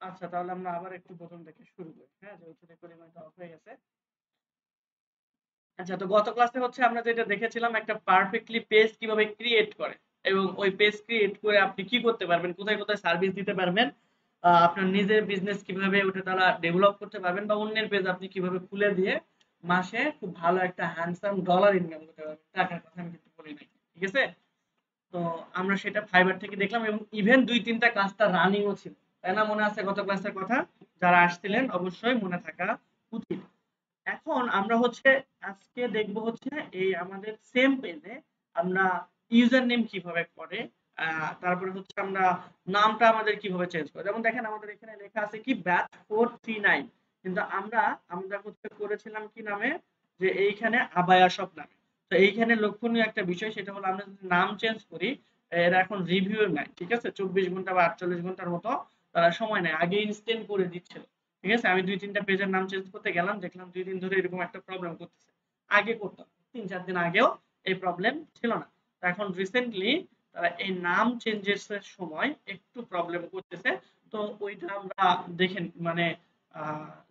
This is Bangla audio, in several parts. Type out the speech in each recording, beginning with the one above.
আচ্ছা, তাহলে আমরা আবার একটু প্রথম থেকে শুরু করি। হ্যাঁ, যেহেতু রেকর্ডিংটা অফ হয়ে গেছে। আচ্ছা, তো গত ক্লাসে হচ্ছে আমরা যেটা দেখেছিলাম একটা পারফেক্টলি পেজ কিভাবে ক্রিয়েট করে এবং ওই পেজ ক্রিয়েট করে আপনি কি করতে পারবেন, কোথায় কোথায় সার্ভিস দিতে পারবেন, আপনার নিজের বিজনেস কিভাবে ওটা তারা ডেভেলপ করতে পারবেন বা অন্যের পেজ আপনি কিভাবে খুলে দিয়ে মাসে খুব ভালো একটা হ্যান্ডসাম ডলার ইনকাম করতে পারবেন। টাকার কথা আমি কিন্তু বলি নাই, ঠিক আছে? তো আমরা সেটা ফাইবার থেকে দেখলাম এবং ইভেন ২-৩টা ক্লাসটা রানিংও ছিল। তাই না? মনে আছে গত ক্লাসের কথা? যারা আসছিলেন অবশ্যই মনে থাকা উচিত। এখন আমরা হচ্ছে আজকে দেখব হচ্ছে এই আমাদের সেম পেজে আমরা ইউজার নেম কিভাবে করে, তারপরে হচ্ছে আমরা নামটা আমাদের কিভাবে চেঞ্জ করে। যেমন দেখেন আমাদের এখানে লেখা আছে কি ব্যাচ 439, কিন্তু আমরা আমরা হচ্ছে করেছিলাম কি নামে, যে এইখানে আবায়া শপ নামে। তো এইখানে লক্ষণীয় একটা বিষয় সেটা হলো আমরা যদি নাম চেঞ্জ করি, এর এখন রিভিউ নাই, ঠিক আছে? 24 ঘন্টা বা 48 ঘন্টার মতো সময় নেয়, আগে ইনস্ট্যান্ট করে দিচ্ছিল, ঠিক আছে? আমি ২-৩টা পেজের নাম চেঞ্জ করতে গেলাম, দেখলাম ২ দিন ধরে এরকম একটা প্রবলেম করতেছে। আগে করতাম, ৩-৪ দিন আগেও এই প্রবলেম ছিল না। তো এখন রিসেন্টলি তারা এই নাম চেঞ্জেস এর সময় একটু প্রবলেম করতেছে। তো ওইটা আমরা দেখেন মানে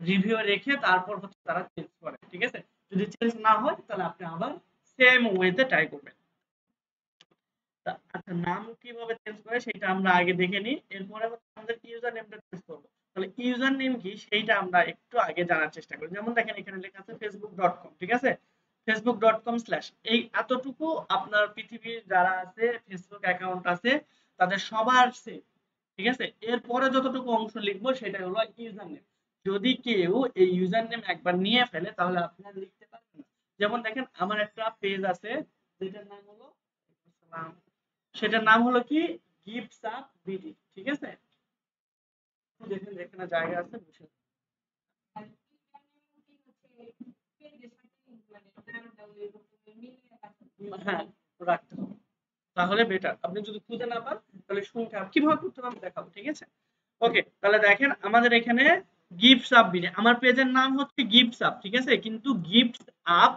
রিভিউ রেখে তারপর হচ্ছে তারা চেঞ্জ করে, ঠিক আছে? যদি চেঞ্জ না হয় তাহলে আপনি আবার সেম ওয়েতে ট্রাই করবেন। আচ্ছা, নাম কিভাবে চেঞ্জ করে সেটা আমরা আগে দেখে নিই, এরপরে হচ্ছে আমাদের ইউজার নেমটা চেঞ্জ করবো। তাহলে ইউজার নেম কি সেইটা আমরা একটু আগে জানার চেষ্টা করি। যেমন দেখেন এখানে লেখা আছে facebook.com, ঠিক আছে? facebook.com স্ল্যাশ এই এতটুকু আপনার পৃথিবীর যারা আছে ফেসবুক অ্যাকাউন্ট আছে তাদের সবার সেম, ঠিক আছে? এরপরে যতটুকু অংশ লিখবো সেটাই হলো ইউজার নেম। যদি কেউ এই ইউজার নেম একবার নিয়ে ফেলে তাহলে আপনি আর লিখতে পারবেন না। যেমন দেখেন আমার একটা পেজ আছে যেটার নাম হলো, সেটার নাম হলো কি গিফটস আপ বিডি, ঠিক আছে? দেখেন যেখানে জায়গা আছে বসে। হ্যাঁ, রাখতে হবে, তাহলে বেটার। আপনি যদি খুঁজে না পান তাহলে সংখ্যা কিভাবে করতে পারবেন দেখাবো, ঠিক আছে? ওকে, তাহলে দেখেন আমাদের এখানে গিফটস আপ বিডি, আমার পেজের নাম হচ্ছে গিফটস আপ, ঠিক আছে? কিন্তু গিফটস আপ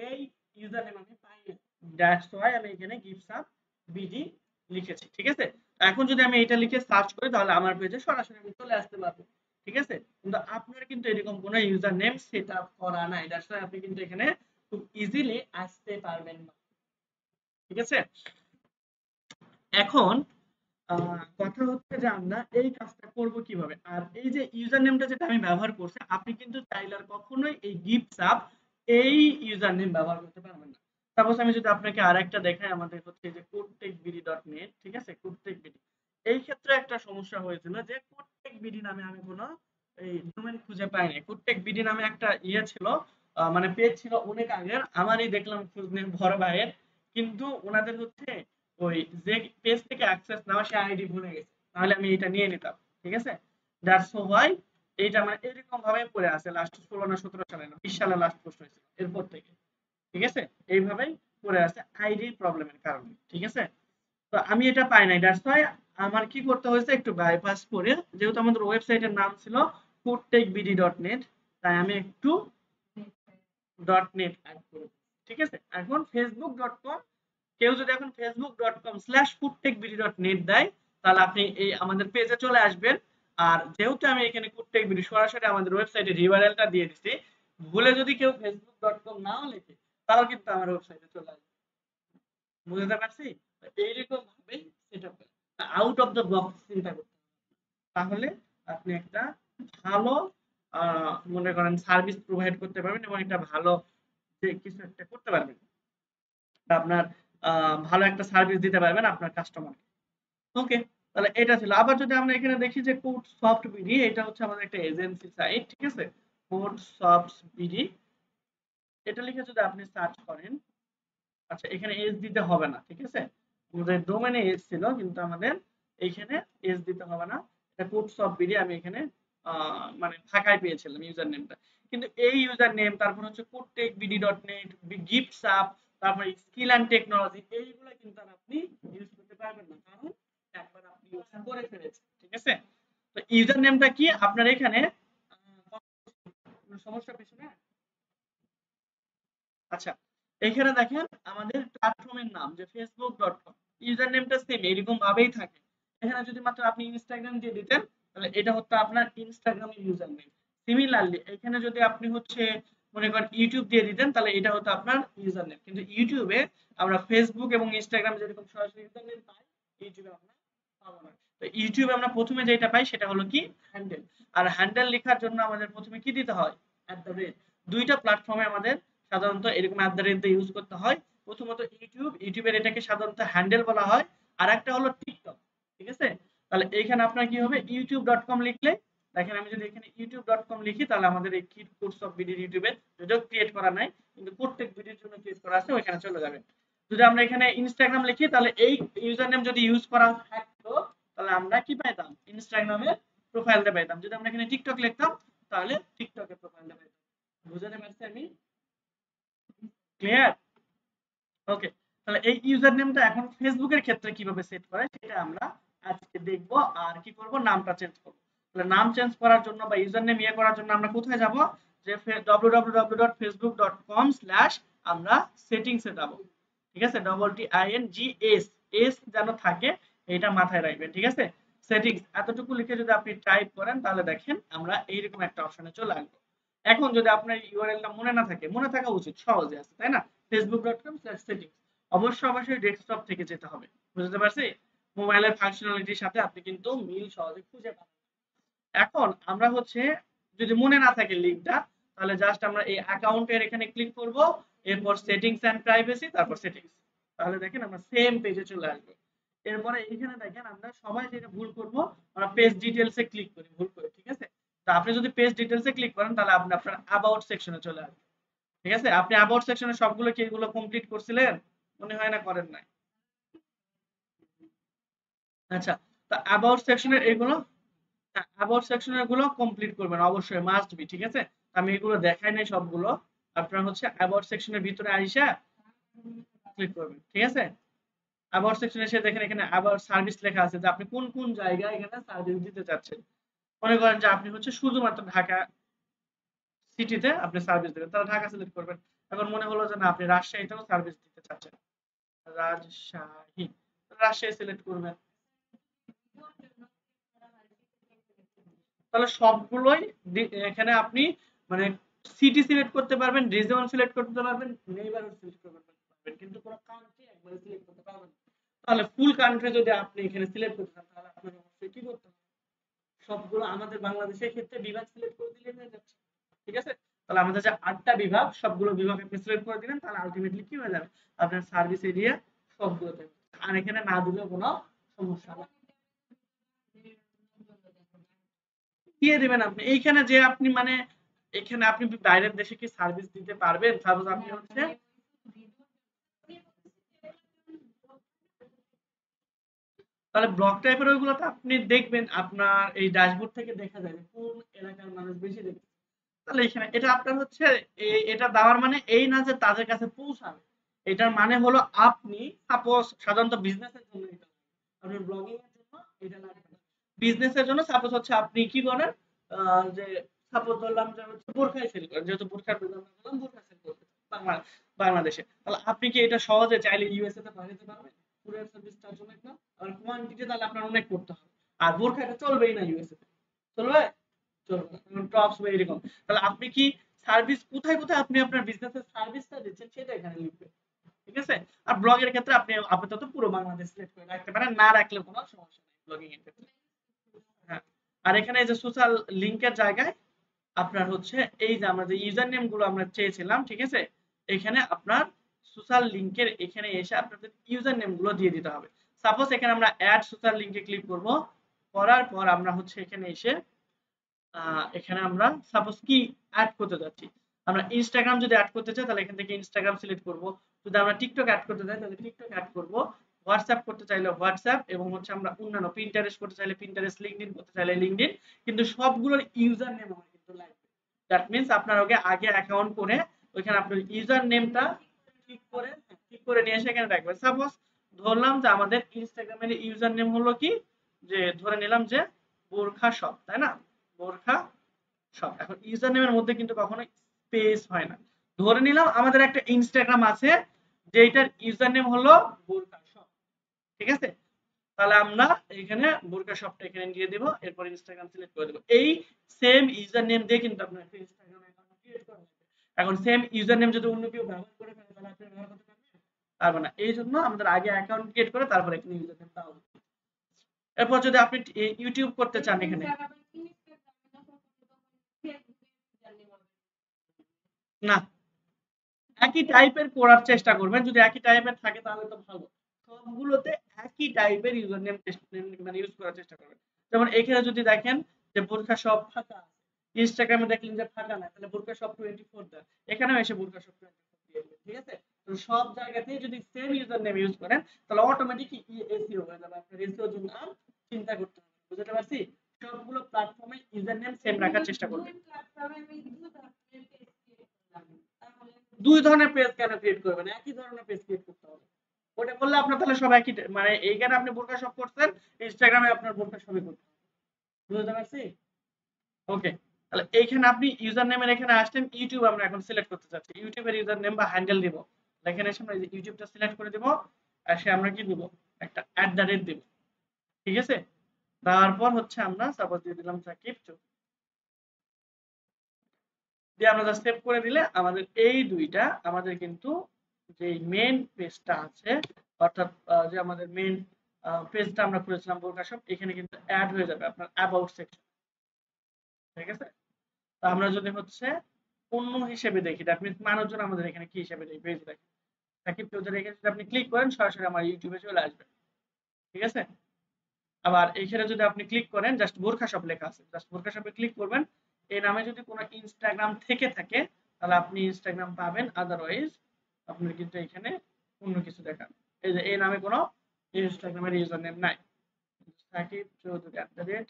এই ইউজার নেম আমি পাই না, দ্যাটস ওয়াই আমি এখানে গিফটস আপ বিডি লিখেছি, ঠিক আছে? এখন যদি আমি এটা লিখে সার্চ করি তাহলে আমার পেজে সরাসরি আমি চলে আসতে পারবো, ঠিক আছে? কিন্তু আপনার কিন্তু এরকম কোনো ইউজার নেম সেট আপ করা নাই, দ্যাটস ওয়াই আপনি কিন্তু এখানে খুব ইজিলি আসতে পারবেন না, ঠিক আছে? এখন কথা হচ্ছে যে আমরা এই কাজটা করব কিভাবে। আর এই যে ইউজার নেমটা যেটা আমি ব্যবহার করছি আপনি কিন্তু চাইলে আর কখনোই এই গিফটস আপ এই ইউজার নেম ব্যবহার করতে পারবেন না। সাপোজ আমি যদি আপনাকে আরেকটা দেখাই, আমাদের হচ্ছে যে codetekbidi.net, ঠিক আছে? codetekbidi, এই ক্ষেত্রে একটা সমস্যা হয়েছিল যে codetekbidi নামে আমি কোনো এই ডোমেইন খুঁজে পাইনি। codetekbidi নামে একটা ইয়ে ছিল, মানে পেজ ছিল অনেক আগের, আমারই দেখলাম খোঁজ নিয়ে বড় ভাইয়ের, কিন্তু ওনাদের হচ্ছে ওই যে পেজ থেকে অ্যাক্সেস নেওয়া সে আইডি ভুলে গেছে, তাহলে আমি এটা নিয়ে নিতাম, ঠিক আছে? দ্যাটস হোয়াই এইটা মানে এরকম ভাবে পড়ে আছে লাস্ট 16 না 17 সালে না 20 সালে লাস্ট পোস্ট হয়েছিল এরপর থেকে, ঠিক আছে? এইভাবেই পড়ে আছে আইডি প্রবলেমের কারণে, ঠিক আছে? তো আমি এটা পাই নাই, দ্যাটস হোয়াই আমার কি করতে হয়েছে একটু বাইপাস করে, যেহেতু আমাদের ওয়েবসাইটের নাম ছিল codetekbidi.net, তাই আমি একটু ডট নেট অ্যাড করে, ঠিক আছে? এখন facebook.com, কেউ যদি এখন facebook.com/foodtechbd.net দেয় তাহলে আপনি এই আমাদের পেজে চলে আসবেন। আর যেহেতু আমি এখানে foodtechbd সরাসরি আমাদের ওয়েবসাইটের ইউআরএলটা দিয়ে দিছি, ভুলে যদি কেউ facebook.com নাও লেখে তাও কিন্তু আমার ওয়েবসাইটে চলে আসবে। বুঝতে পারছি? এইরকম ভাবেই সেটা আউট অফ দ্য বক্স চিন্তা করতে হবে। তাহলে আপনি একটা ভালো মনে করেন সার্ভিস প্রোভাইড করতে পারবেন এবং একটা ভালো যে কিছু একটা করতে পারবেন, আপনার ভালো একটা সার্ভিস দিতে পারবেন আপনার কাস্টমারকে। ওকে, তাহলে এটা ছিল। আবার যদি আমরা এখানে দেখি যে কোড সফট বিডি, এটা হচ্ছে আমাদের একটা এজেন্সি সাইট, ঠিক আছে? কোড সফট বিডি এটা লিখে যদি আপনি সার্চ করেন, আচ্ছা এখানে এস দিতে হবে না, ঠিক আছে? আমাদের ডোমেনে এস ছিল কিন্তু আমাদের এইখানে এস দিতে হবে না। এটা কোড সফট বিডি আমি এখানে মানে ফাঁকায় পেয়েছিলাম ইউজার নেমটা। কিন্তু এই ইউজার নেম তারপর হচ্ছে codetekbidi.net, গিফটস আপ, তারপর স্কিল এন্ড টেকনোলজি, এইগুলো কিন্তু আর আপনি ইউজ করতে পারবেন না, কারণ একবার আপনি ইউজ করে ফেলেছেন, ঠিক আছে? তো ইউজার নেমটা কি আপনার এখানে কোনো সমস্যা পেছনে? আচ্ছা, এখানে দেখেন আমাদের প্ল্যাটফর্মের নাম যে facebook.com, ইউজার নেমটা সেম এরকম ভাবেই থাকে। এখানে যদি মাত্র আপনি ইনস্টাগ্রাম দিয়ে দিতেন তাহলে এটা হচ্ছে আপনার ইনস্টাগ্রামের ইউজার নেম। সিমিলারলি এখানে যদি আপনি হচ্ছে মনে করেন ইউটিউব দিয়ে দিতেন তাহলে এটা হতো আপনার ইউজার নেম। কিন্তু ইউটিউবে আমরা ফেসবুক এবং ইনস্টাগ্রাম যেরকম সরাসরি ইউজার নেম পাই, ইউটিউবে আমরা পাবো না। তো ইউটিউবে আমরা প্রথমে যেটা পাই সেটা হলো কি হ্যান্ডেল। আর হ্যান্ডেল লেখার জন্য আমাদের প্রথমে কি দিতে হয়, অ্যাট দ্য রেট। দুইটা প্ল্যাটফর্মে আমাদের সাধারণত এরকম অ্যাট দ্য রেট দিয়ে ইউজ করতে হয়। প্রথমত ইউটিউবের এটাকে সাধারণত হ্যান্ডেল বলা হয়। আর একটা হলো টিকটক, ঠিক আছে। তাহলে এইখানে আপনার কি হবে, youtube.com লিখলে দেখেন আমি যদি এখানে youtube.com লিখি তাহলে আমাদের এই কিড কোর্স অফ বিডি ইউটিউবে যদিও ক্রিয়েট করা নাই কিন্তু প্রত্যেক ভিডিওর জন্য ক্রিয়েট করা আছে, ওইখানে চলে যাবেন। যদি আমরা এখানে ইনস্টাগ্রাম লিখি তাহলে এই ইউজার নেম যদি ইউজ করা থাকতো তাহলে আমরা কি পাইতাম, ইনস্টাগ্রামে প্রোফাইলটা পাইতাম। যদি আমরা এখানে টিকটক লিখতাম তাহলে টিকটকের প্রোফাইলটা পাইতাম। বুঝাতে পারছি আমি? ক্লিয়ার? ওকে। তাহলে এই ইউজার নেমটা এখন ফেসবুকের ক্ষেত্রে কিভাবে সেট করে সেটা আমরা আজকে দেখব। আর কি করব, নামটা চেঞ্জ করব। তাহলে নাম চেঞ্জ করার জন্য বা ইউজার নেম ইয়ে করার জন্য আমরা কোথায় যাব, যে www.facebook.com/ আমরা সেটিংস এ যাব। ঠিক আছে, TINGS এস যেন থাকে এটা মাথায় রাখবেন, ঠিক আছে। সেটিংস এতটুকু লিখে যদি আপনি টাইপ করেন তাহলে দেখেন আমরা এইরকম একটা অপশনে চলে আসবো। এখন যদি আপনার ইউআরএলটা মনে না থাকে, মনে থাকা উচিত, সহজে আছে তাই না, facebook.com/settings। অবশ্যই ডেস্কটপ থেকে যেতে হবে, বুঝতে পারছি। মোবাইলের ফাংশনালিটির সাথে আপনি কিন্তু মিল সহজে খুঁজে পাবেন। এখন আমরা হচ্ছে যদি মনে না থাকে লিংকটা, তাহলে জাস্ট আমরা এই অ্যাকাউন্টের এখানে ক্লিক করব, এরপর সেটিংস এন্ড প্রাইভেসি, তারপর সেটিংস। তাহলে দেখেন আমরা সেম পেজে চলে আসবো। এরপরে এখানে দেখেন আমরা সবাই যেটা ভুল করব, আমরা পেজ ডিটেইলসে ক্লিক করি ভুল করে, ঠিক আছে। তো আপনি যদি পেজ ডিটেইলসে ক্লিক করেন তাহলে আপনি আপনার অ্যাবাউট সেকশনে চলে আসবেন, ঠিক আছে। আপনি অ্যাবাউট সেকশনে সবগুলো কি এগুলো কমপ্লিট করছিলেন? মনে হয় না করেন নাই। আচ্ছা, তো অ্যাবাউট সেকশনের এগুলো, অ্যাবাউট সেকশনের এগুলো কমপ্লিট করবেন অবশ্যই, মাস্ট বি, ঠিক আছে। আমি এগুলো দেখাই নাই সবগুলো। আপনারা হচ্ছে অ্যাবাউট সেকশনের ভিতরে আইসা ক্লিক করবেন, ঠিক আছে। অ্যাবাউট সেকশনে এসে দেখেন এখানে অ্যাবাউট সার্ভিস লেখা আছে যে আপনি কোন কোন জায়গায় এখানে সার্ভিস দিতে চাচ্ছেন। মনে করেন যে আপনি হচ্ছে শুধুমাত্র ঢাকা সিটিতে আপনি সার্ভিস দেবেন, তাহলে ঢাকা সিলেক্ট করবেন। এখন মনে হলো যে না আপনি রাজশাহীতেও সার্ভিস দিতে চাচ্ছেন, রাজশাহী, রাজশাহী সিলেক্ট করবেন। তাহলে সবগুলোই এখানে আপনি মানে সিটি সিলেক্ট করতে পারবেন, রিজন সিলেক্ট করতে পারবেন, নেইবারহুড সিলেক্ট করতে পারবেন, কিন্তু কোনো কান্ট্রি একবারে সিলেক্ট করতে পারবেন না। তাহলে ফুল কান্ট্রি যদি আপনি এখানে সিলেক্ট করতে চান তাহলে আপনাকে অবশ্যই কি করতে হবে, সবগুলো আমাদের বাংলাদেশের ক্ষেত্রে বিভাগ সিলেক্ট করে দিলে হয়ে যাচ্ছে, ঠিক আছে। তাহলে আমাদের যে 8টা বিভাগ, সবগুলো বিভাগ আপনি সিলেক্ট করে দিলেন, তাহলে আলটিমেটলি কি হয়ে যাবে, আপনার সার্ভিস এরিয়া সবগুলোতে। আর এখানে না দিলেও কোনো সমস্যা নেই, দিয়ে দিবেন আপনি এইখানে যে আপনি মানে এখানে আপনি বাইরের দেশে কি সার্ভিস দিতে পারবেন, সাপোজ আপনি হচ্ছে তাহলে ব্লক টাইপের ওইগুলোতে আপনি দেখবেন আপনার এই ড্যাশবোর্ড থেকে দেখা যাবে কোন এলাকার মানুষ বেশি দেখবে। তাহলে এখানে এটা আপনার হচ্ছে এটা দেওয়ার মানে এই না যে তাদের কাছে পৌঁছাবে। এটার মানে হলো আপনি সাপোজ সাধারণত বিজনেসের জন্য এটা, আপনার ব্লগিং এর জন্য এটা লাগবে না। বিজনেসের জন্য সাপোজ হচ্ছে আপনি কি করেন, যে সাপোজ ধরলাম যে হচ্ছে বোরখাই সেল করেন, যেহেতু বোরখার বিজনেস করলাম, বোরখা সেল করতে বাংলাদেশে, তাহলে আপনি কি এটা সহজে চাইলে ইউএসএ তে পাঠাতে পারবেন? কুরিয়ার সার্ভিসটার জন্য একটা আর কোয়ান্টিটি তাহলে আপনার অনেক করতে হবে। আর বোরখা এটা চলবেই না ইউএসএ তে, চলবে? চলবে না, টপস বা এরকম। তাহলে আপনি কি সার্ভিস কোথায় কোথায় আপনি আপনার বিজনেসের সার্ভিসটা দিচ্ছেন সেটা এখানে লিখবেন, ঠিক আছে। আর ব্লগের ক্ষেত্রে আপনি আপাতত পুরো বাংলাদেশ সিলেক্ট করে রাখতে পারেন, না রাখলেও কোনো সমস্যা নেই ব্লগিং এর ক্ষেত্রে। হ্যাঁ, আর এখানে এই যে সোশ্যাল লিংকের জায়গায় আপনার হচ্ছে এই যে আমরা যে ইউজার নেম গুলো আমরা চেয়েছিলাম, ঠিক আছে, এখানে আপনার সোশ্যাল লিংকের এখানে এসে আপনাদের ইউজার নেম গুলো দিয়ে দিতে হবে। সাপোজ এখানে আমরা অ্যাড সোশ্যাল লিংকে ক্লিক করব, করার পর আমরা হচ্ছে এখানে এসে এখানে আমরা সাপোজ কি অ্যাড করতে যাচ্ছি, আমরা ইনস্টাগ্রাম যদি অ্যাড করতে চাই তাহলে এখান থেকে ইনস্টাগ্রাম সিলেক্ট করব। যদি আমরা টিকটক অ্যাড করতে চাই তাহলে টিকটক অ্যাড করব। হোয়াটসঅ্যাপ করতে চাইলে হোয়াটসঅ্যাপ, এবং হচ্ছে আমরা অন্যান্য পিন্টারেস্ট করতে চাইলে পিন্টারেস্ট, লিংকডইন করতে চাইলে লিংকডইন। কিন্তু সবগুলোর ইউজার নেম আমার কিন্তু লাগবে। দ্যাট মিন্স আপনার আগে অ্যাকাউন্ট করে ওইখানে আপনার ইউজার নেমটা ঠিক করে নিয়ে এসে এখানে রাখবেন। সাপোজ ধরলাম যে আমাদের ইনস্টাগ্রামের ইউজার নেম হলো কি, যে ধরে নিলাম যে বোরখা শপ, তাই না, বোরখা শপ। এখন ইউজার নেমের মধ্যে কিন্তু কখনো স্পেস হয় না। ধরে নিলাম আমাদের একটা ইনস্টাগ্রাম আছে যেটার ইউজার নেম হলো বোরখা শপ, ঠিক আছে। তাহলে আমরা এখানে বোরকা শপটা এখানে দিয়ে দিব, এরপর ইনস্টাগ্রাম সিলেক্ট করে দেব। এই সেম ইউজার নেম দিয়ে কিন্তু আপনার একটা ইনস্টাগ্রাম অ্যাকাউন্ট ক্রিয়েট করা হবে। এখন সেম ইউজার নেম যদি অন্য কেউ ব্যবহার করে ফেলে তাহলে আপনি ব্যবহার করতে পারবে না। এই জন্য আমাদের আগে অ্যাকাউন্ট ক্রিয়েট করে তারপর এখানে ইউজার নেম দেওয়া হবে। এরপর যদি আপনি ইউটিউব করতে চান এখানে না, একই টাইপের করার চেষ্টা করবেন। যদি একই টাইপের থাকে তাহলে তো ভালো। সবগুলোতে একই টাইপের ইউজার নেম মানে ইউজ করার চেষ্টা করবেন। যেমন এখানে যদি দেখেন যে বোরখা শপ ফাঁকা, ইনস্টাগ্রামে দেখলেন যে ফাঁকা না, তাহলে বোরখা শপ 24 দেন, এখানেও এসে বোরখা শপ 24 দিয়ে দিবেন। ঠিক আছে? তো সব জায়গাতেই যদি সেম ইউজার নেম ইউজ করেন তাহলে অটোমেটিক এসইও হয়ে যাবে। আপনার এসইও জন্য আর চিন্তা করতে হবে না। বুঝতে পারছি? সবগুলো প্ল্যাটফর্মে ইউজার নেম সেম রাখার চেষ্টা করবেন। দুই ধরনের পেজ কেন ক্রিয়েট করবেন? একই ধরনের পেজ ক্রিয়েট করতে হবে। ওটা করলে আপনার তাহলে সব একই মানে এইখানে আপনি বোরকা শপ করছেন, ইনস্টাগ্রামে আপনার বোরকা শপই করতে হবে। বুঝতে পারছি? ওকে। তাহলে এইখানে আপনি ইউজার নেমের এখানে আসলেন, ইউটিউব আমরা এখন সিলেক্ট করতে চাচ্ছি। ইউটিউবের ইউজার নেম বা হ্যান্ডেল দিব। এখানে এসে আমরা এই যে ইউটিউবটা সিলেক্ট করে দিব, আর সে আমরা কি দিব? একটা @ দিব। ঠিক আছে? তারপর হচ্ছে আমরা সাপোজ দিয়ে দিলাম সাকিব চৌধুরী। দিয়ে আমরা জাস্ট সেভ করে দিলে আমাদের এই দুইটা আমাদের কিন্তু যে মেইন পেজটা আছে, অর্থাৎ যে আমাদের মেইন পেজটা আমরা করেছিলাম বোরকা শপ, এখানে কিন্তু অ্যাড হয়ে যাবে আপনার অ্যাবাউট সেকশন। ঠিক আছে? তো আমরা যদি হচ্ছে অন্য হিসেবে দেখি, দ্যাট মিন্স মানুষজন আমাদের এখানে কি হিসেবে দেখবে, পেজ দেখে সাকিব চৌধুরী, এখানে যদি আপনি ক্লিক করেন সরাসরি আমার ইউটিউবে চলে আসবে। ঠিক আছে? আবার এইখানে যদি আপনি ক্লিক করেন, জাস্ট বোরখা শপ লেখা আছে, জাস্ট বোরখা শপে ক্লিক করবেন। এই নামে যদি কোনো ইনস্টাগ্রাম থেকে থাকে তাহলে আপনি ইনস্টাগ্রাম পাবেন, আদারওয়াইজ আপনার কিন্তু এখানে অন্য কিছু দেখান। এই যে এই নামে কোনো ইনস্টাগ্রামের ইউজার নেম নাই, সাকিব চৌধুরী @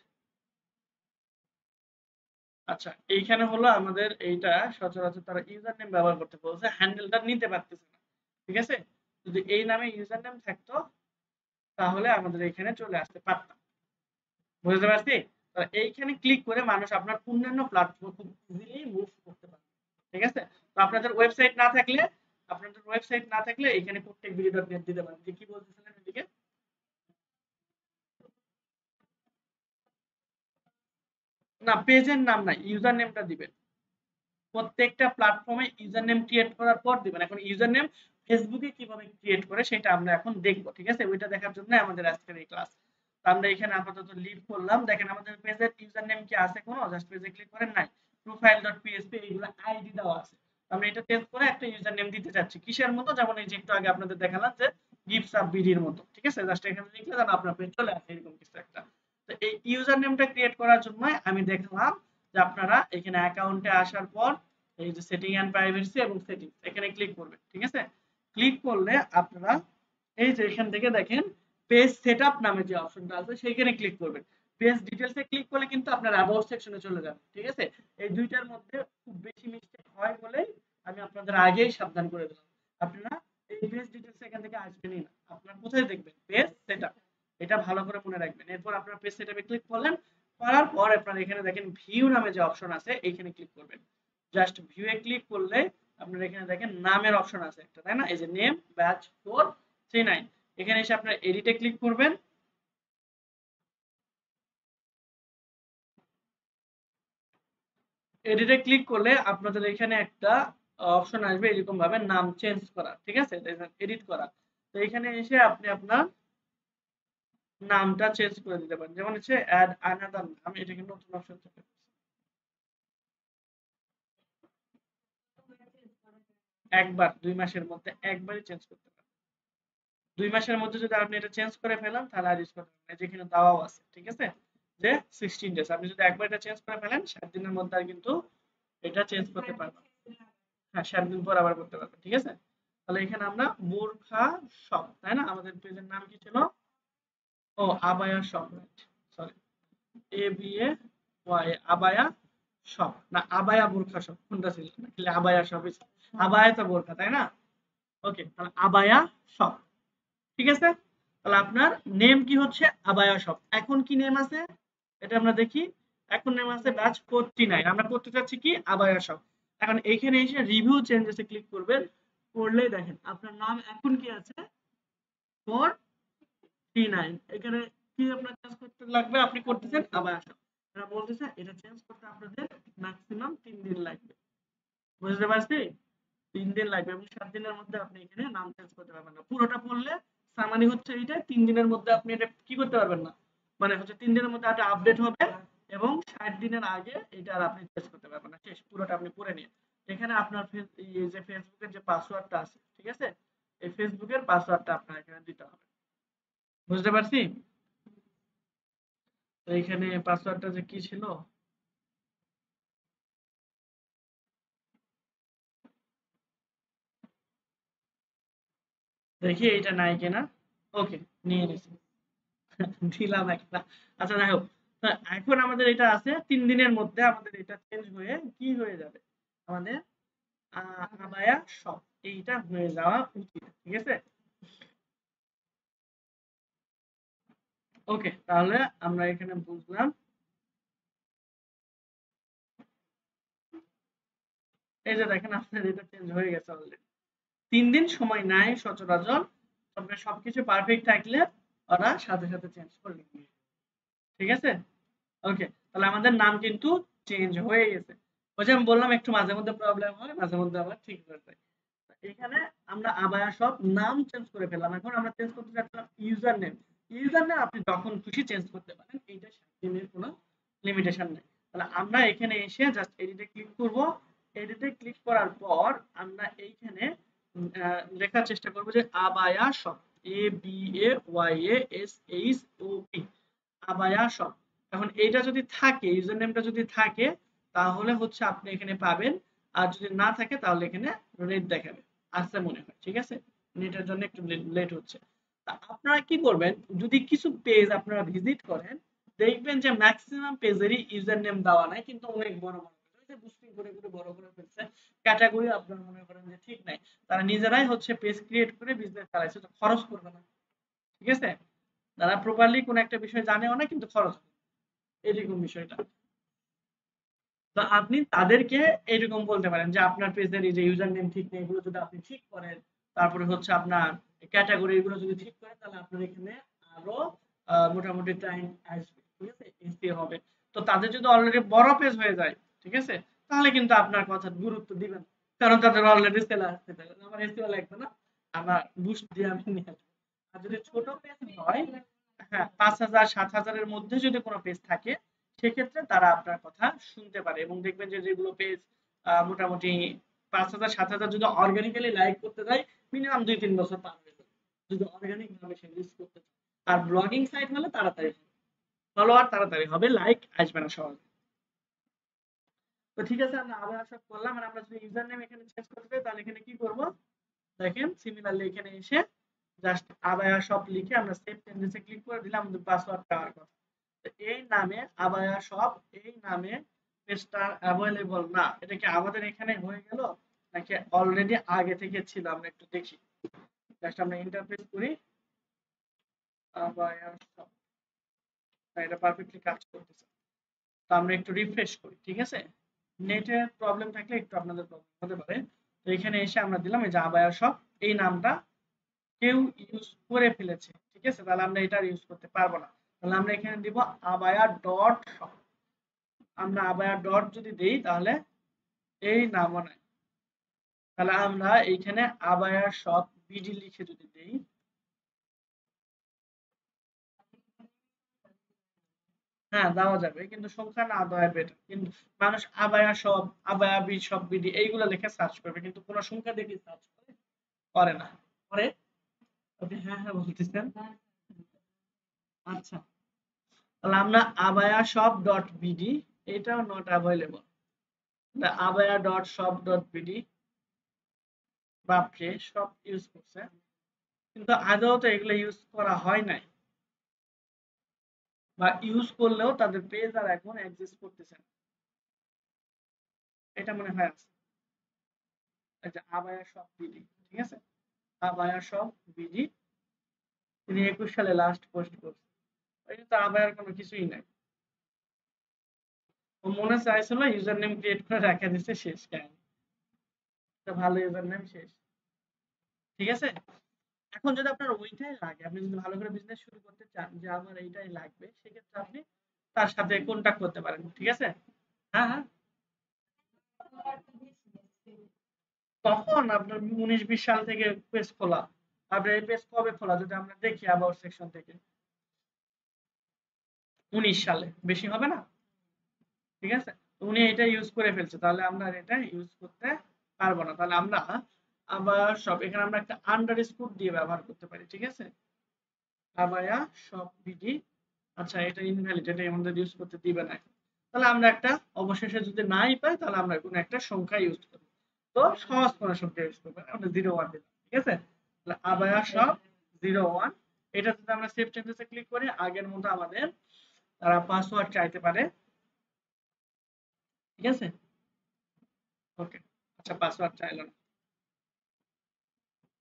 আচ্ছা, এইখানে হলো আমাদের এইটা সচরাচর তারা ইউজার নেম ব্যবহার করতে বলছে, হ্যান্ডেলটা নিতে পারতেছে না। ঠিক আছে? যদি এই নামে ইউজার নেম থাকতো তাহলে আমাদের এখানে চলে আসতে পারতাম। বুঝতে পারছি? এইখানে ক্লিক করে মানুষ আপনার অন্যান্য প্ল্যাটফর্ম খুব ইজিলি মুভ করতে পারে। ঠিক আছে? তো আপনাদের ওয়েবসাইট না থাকলে এখানে প্রত্যেক ভিডিও.net দিতে পারেন। যে কি বলতেছিলেন এদিকে? না, পেজের নাম না, ইউজার নেমটা দিবেন। প্রত্যেকটা প্ল্যাটফর্মে ইউজার নেম ক্রিয়েট করার পর দিবেন। এখন ইউজার নেম ফেসবুকে কিভাবে ক্রিয়েট করে সেটা আমরা এখন দেখব। ঠিক আছে? ওইটা দেখার জন্য আমাদের আজকের এই ক্লাস। আমরা এখানে আপাতত লিভ করলাম। দেখেন আমাদের পেজের ইউজার নেম কি আছে কোনো? জাস্ট পেজে ক্লিক করেন নাই। profile.php এগুলো আইডি দেওয়া আছে। আমরা এটা চেঞ্জ করে একটা ইউজার নেম দিতে চাচ্ছি। কিসের মতো? যেমন এই যে একটু আগে আপনাদের দেখালাম যে গিফটস অফ বিডির মতো। ঠিক আছে? জাস্ট এখানে লিখলে যেন আপনার পেজ চলে আসে এরকম কিছু একটা। তো এই ইউজার নেমটা ক্রিয়েট করার জন্য আমি দেখলাম যে আপনারা এখানে অ্যাকাউন্টে আসার পর এই যে সেটিং এন্ড প্রাইভেসি এবং সেটিংস এখানে ক্লিক করবেন। ঠিক আছে? ক্লিক করলে আপনারা এই যে এখান থেকে দেখেন পেজ সেটআপ নামে যে অপশনটা আছে সেইখানে ক্লিক করবেন। পেজ ডিটেইলসে ক্লিক করলে কিন্তু আপনার অ্যাবাউট সেকশনে চলে যাবে। ঠিক আছে? এই দুইটার মধ্যে খুব বেশি মিস্টেক হয় বলেই আমি আপনাদের আগেই সাবধান করে দিলাম। আপনারা এই পেজ ডিটেইলস এখান থেকে আসবেনই না। আপনারা কোথায় দেখবেন? Page setup. এটা ভালো করে মনে রাখবেন। এরপর আপনারা পেজ সেটআপে ক্লিক করলেন, করার পর আপনারা এখানে দেখেন ভিউ নামে যে অপশন আছে এইখানে ক্লিক করবেন। জাস্ট ভিউ এ ক্লিক করলে আপনারা এখানে দেখেন নামের অপশন আছে একটা, তাই না? এই যে নেম ব্যাচ 439, এখানে এসে আপনারা এডিটে ক্লিক করবেন। এডিটে ক্লিক করলে আপনাদের এখানে একটা অপশন আসবে এরকম ভাবে নাম চেঞ্জ করা। ঠিক আছে? এডিট করা। তো এখানে এসে আপনি আপনার নামটা চেঞ্জ করে দিতে পারেন। যেমন হচ্ছে অ্যাড আনাদার, আমি এটা কিন্তু নতুন অপশন চলে একবার 2 মাসের মধ্যে একবারই চেঞ্জ করতে পারেন। 2 মাসের মধ্যে যদি আপনি এটা চেঞ্জ করে ফেলেন তাহলে আর ইউজ করতে পারবেন না। যেখানে দেওয়াও আছে। ঠিক আছে? যে 16 ডেজ, আপনি যদি একবার এটা চেঞ্জ করে ফেলেন 7 দিনের মধ্যে আর কিন্তু এটা চেঞ্জ করতে পারবেন। হ্যাঁ, 7 দিন পর আবার করতে পারবেন। ঠিক আছে? তাহলে এখানে আমরা বোরখা শপ, তাই না? আমাদের পেজের নাম কি ছিল? ও Abaya Shop, right. Sorry, ABAY Abaya Shop না আবায়া বোরখা শপ, কোনটা ছিল? নাকি আবায়া শপ? আবায়া তো বোরখা, তাই না? ওকে, তাহলে আবায়া শপ। ঠিক আছে? তাহলে আপনার নেম কি হচ্ছে? Abaya shop. এখন কি নেম আছে এটা আমরা দেখি। এখন নেম আছে ব্যাচ 49, আমরা করতে চাচ্ছি কি? Abaya shop. এখন এইখানে এসে রিভিউ চেঞ্জেসে ক্লিক করবেন। করলেই দেখেন আপনার নাম এখন কি আছে? T9 এখানে কি আপনার চেঞ্জ করতে লাগবে, আপনি করতেছেন আবার আসুন, এরা বলতেছে এটা চেঞ্জ করতে আপনাদের ম্যাক্সিমাম 3 দিন লাগবে। বুঝতে পারছি? 3 দিন লাগবে এবং 7 দিনের মধ্যে আপনি এখানে নাম চেঞ্জ করতে পারবেন না। পুরোটা পড়লে সামানি হচ্ছে এইটা 3 দিনের মধ্যে আপনি এটা কি করতে পারবেন না, মানে হচ্ছে 3 দিনের মধ্যে এটা আপডেট হবে এবং 60 দিনের আগে এটা আর আপনি চেঞ্জ করতে পারবেন না। শেষ, পুরোটা আপনি পড়ে নিন। এখানে আপনার এই যে ফেসবুকের যে পাসওয়ার্ডটা আছে, ঠিক আছে, এই ফেসবুকের পাসওয়ার্ডটা আপনার এখানে দিতে হবে। বুঝতে পারছি? তো এইখানে পাসওয়ার্ডটা যে কি ছিল, দেখি এইটা নাই কিনা। ওকে, নিয়ে নিছি। দিলাম একটা। আচ্ছা যাই হোক, তা এখন আমাদের এটা আছে 3 দিনের মধ্যে আমাদের এটা চেঞ্জ হয়ে কি হয়ে যাবে, আমাদের আবায়া শপ এইটা হয়ে যাওয়া উচিত। ঠিক আছে, ওকে, তাহলে আমরা এখানে বুঝলাম। এই যে দেখেন আপনার এটা চেঞ্জ হয়ে গেছে অলরেডি। 3 দিন সময় নাই সচরাচর, তবে সবকিছু পারফেক্ট থাকলে ওরা সাথে সাথে চেঞ্জ করে নেবে। ঠিক আছে, ওকে, তাহলে আমাদের নাম কিন্তু চেঞ্জ হয়ে গেছে। ওই যে আমি বললাম একটু মাঝে মধ্যে প্রবলেম হয়, মাঝে মধ্যে আবার ঠিক হয়ে যায়। এখানে আমরা আবায়া সব নাম চেঞ্জ করে ফেললাম। এখন আমরা চেঞ্জ করতে চাচ্ছিলাম ইউজার নেম। ইউজার নেম আপনি যখন খুশি চেঞ্জ করতে পারেন, এইটা 7 দিনের কোনো লিমিটেশন নেই। তাহলে আমরা এখানে এসে জাস্ট এডিটে ক্লিক করব। এডিটে ক্লিক করার পর আমরা এইখানে লেখার চেষ্টা করব যে abaya shop, ABAYASHOP, abaya shop. এখন এইটা যদি থাকে, ইউজার নেমটা যদি থাকে, তাহলে হচ্ছে আপনি এখানে পাবেন। আর যদি না থাকে তাহলে এখানে রেড দেখাবে। আসছে মনে হয়, ঠিক আছে, নেটের জন্য একটু লেট হচ্ছে। তা আপনারা কি করবেন, যদি কিছু পেজ আপনারা ভিজিট করেন, দেখবেন যে ম্যাক্সিমাম পেজেরই ইউজার নেম দেওয়া নাই, কিন্তু অনেক বড় বড় ওই যে বুস্টিং করে করে বড় করে ফেলছে। ক্যাটাগরি আপনারা মনে করেন যে ঠিক নাই, তারা নিজেরাই হচ্ছে পেজ ক্রিয়েট করে বিজনেস চালাইছে, তো খরচ করবে না। ঠিক আছে, তারা প্রপারলি কোন একটা বিষয় জানেও না কিন্তু খরচ করে। এরকম বিষয়টা। তো আপনি তাদেরকে এরকম বলতে পারেন যে আপনার পেজের এই যে ইউজার নেম ঠিক নেই, এগুলো যদি আপনি ঠিক করেন, তারপরে হচ্ছে আপনার ক্যাটাগরি এগুলো যদি ঠিক করেন, তাহলে আপনার এখানে আরো মোটামুটি ক্লায়েন্ট আসবে। ঠিক আছে, এসিও হবে। তো তাদের যদি অলরেডি বড় পেজ হয়ে যায়, ঠিক আছে, তাহলে কিন্তু আপনার কথা গুরুত্ব দিবেন, কারণ তাদের অলরেডি সেলার আসতে পারে, আমার এসিও লাগবে না, আমার বুস্ট দিয়ে আমি নিয়ে আসবো। আর যদি ছোট পেজ হয়, হ্যাঁ, 5,000 7,000-এর মধ্যে যদি কোনো পেজ থাকে, সেক্ষেত্রে তারা আপনার কথা শুনতে পারে এবং দেখবেন যে যেগুলো পেজ মোটামুটি 5,000 7,000 যদি অর্গানিক্যালি লাইক করতে যায়, মিনিমাম 2-3 বছর পার হয়ে যাবে যদি অর্গানিক ভাবে সে রিচ করতে চায়। আর ব্লগিং সাইট হলে তাড়াতাড়ি হবে, ফলোয়ার তাড়াতাড়ি হবে, লাইক আসবে না সহজে। তো ঠিক আছে, আমরা আবার সব করলাম। আর আমরা যদি ইউজার নেম এখানে চেঞ্জ করতে চাই, তাহলে এখানে কি করব, দেখেন সিমিলারলি এখানে এসে জাস্ট আবায়া শপ লিখে আমরা সেভ চেঞ্জেসে ক্লিক করে দিলাম, আমাদের পাসওয়ার্ড দেওয়ার কথা। তো এই নামে আবায়া শপ, এই নামে পেজটা অ্যাভেলেবল না, এটা কি আমাদের এখানে হয়ে গেল নাকি অলরেডি আগে থেকে ছিল, আমরা একটু দেখি। জাস্ট আমরা ইন্টারপ্রেস করি আবায়া শপ, এটা পারফেক্টলি কাজ করতেছে। তো আমরা একটু রিফ্রেশ করি, ঠিক আছে, নেটের প্রবলেম থাকলে একটু আপনাদের প্রবলেম হতে পারে। তো এখানে এসে আমরা দিলাম এই যে আবায়া শপ, এই নামটা কেউ ইউজ করে ফেলেছে, ঠিক আছে, তাহলে আমরা এটা ইউজ করতে পারবো না। তাহলে আমরা এখানে দিব আবায়া ডট শপ। আমরা আবায়া ডট যদি দেই তাহলে এই নামও নাই। তাহলে আমরা এইখানে আবায়া শপ বিডি লিখে যদি দেই, হ্যাঁ দেওয়া যাবে, কিন্তু সংখ্যা না দেওয়া বেটার। কিন্তু মানুষ abaya shop, abaya B shop BD এইগুলো লিখে সার্চ করবে, কিন্তু কোনো সংখ্যা দেখে সার্চ করে করে না, করে। আপনি হ্যাঁ হ্যাঁ বলতেছেন। আচ্ছা, তাহলে আমরা আবায়া শপ ডট বিডি, এটাও not available. Abaya dot shop dot BD, বাপরে সব ইউজ করছে, কিন্তু আদৌ তো এগুলো ইউজ করা হয় নাই, বা ইউজ করলেও তাদের পেজ আর এখন এক্সিস্ট করতেছে না। এটা মনে হয় আছে, এই যে আবায়া শপ বিডি, ঠিক আছে, আবায়া শপ বিডি, তিনি 21 সালে লাস্ট পোস্ট করছে। এই তো আবায়ার কোনো কিছুই নাই। ও মনে চাইছিল ইউজার নেম ক্রিয়েট করে রাখা দিচ্ছে, শেষ কাহিনী। একটা ভালো ইউজার নেম শেষ। ঠিক আছে, এখন যদি আপনার ওইটাই লাগে, আপনি যদি ভালো করে বিজনেস শুরু করতে চান যে আমার এইটাই লাগবে, সেক্ষেত্রে আপনি তার সাথে কন্ট্যাক্ট করতে পারেন। ঠিক আছে? হ্যাঁ, হ্যাঁ। তখন আপনার 19-20 সাল থেকে পেজ খোলা। আপনার এই পেজ কবে খোলা যদি আমরা দেখি অ্যাবাউট সেকশন থেকে? 19 সালে। বেশি হবে না? ঠিক আছে? উনি এটা ইউজ করে ফেলছে, তাহলে আমরা আর এটা ইউজ করতে পারবো না। তাহলে আমরা আবার সব এখানে আমরা একটা আন্ডারস্কোর দিয়ে ব্যবহার করতে পারি। ঠিক আছে? আবায়া সব বিডি। আচ্ছা, এটা ইনভ্যালিড, এটা আমাদের ইউজ করতে দিবে না। তাহলে আমরা একটা অবশেষে যদি নাই পাই তাহলে আমরা কোনো একটা সংখ্যা ইউজ করব। তো সহজ কোনো সংখ্যা ইউজ করবো, আমরা 01 দিলাম। ঠিক আছে? তাহলে আবায়া সব 01। এটা যদি আমরা সেভ চেঞ্জেসে ক্লিক করি, আগের মতো আমাদের তারা পাসওয়ার্ড চাইতে পারে। ঠিক আছে? ওকে। আচ্ছা, পাসওয়ার্ড চাইলো না।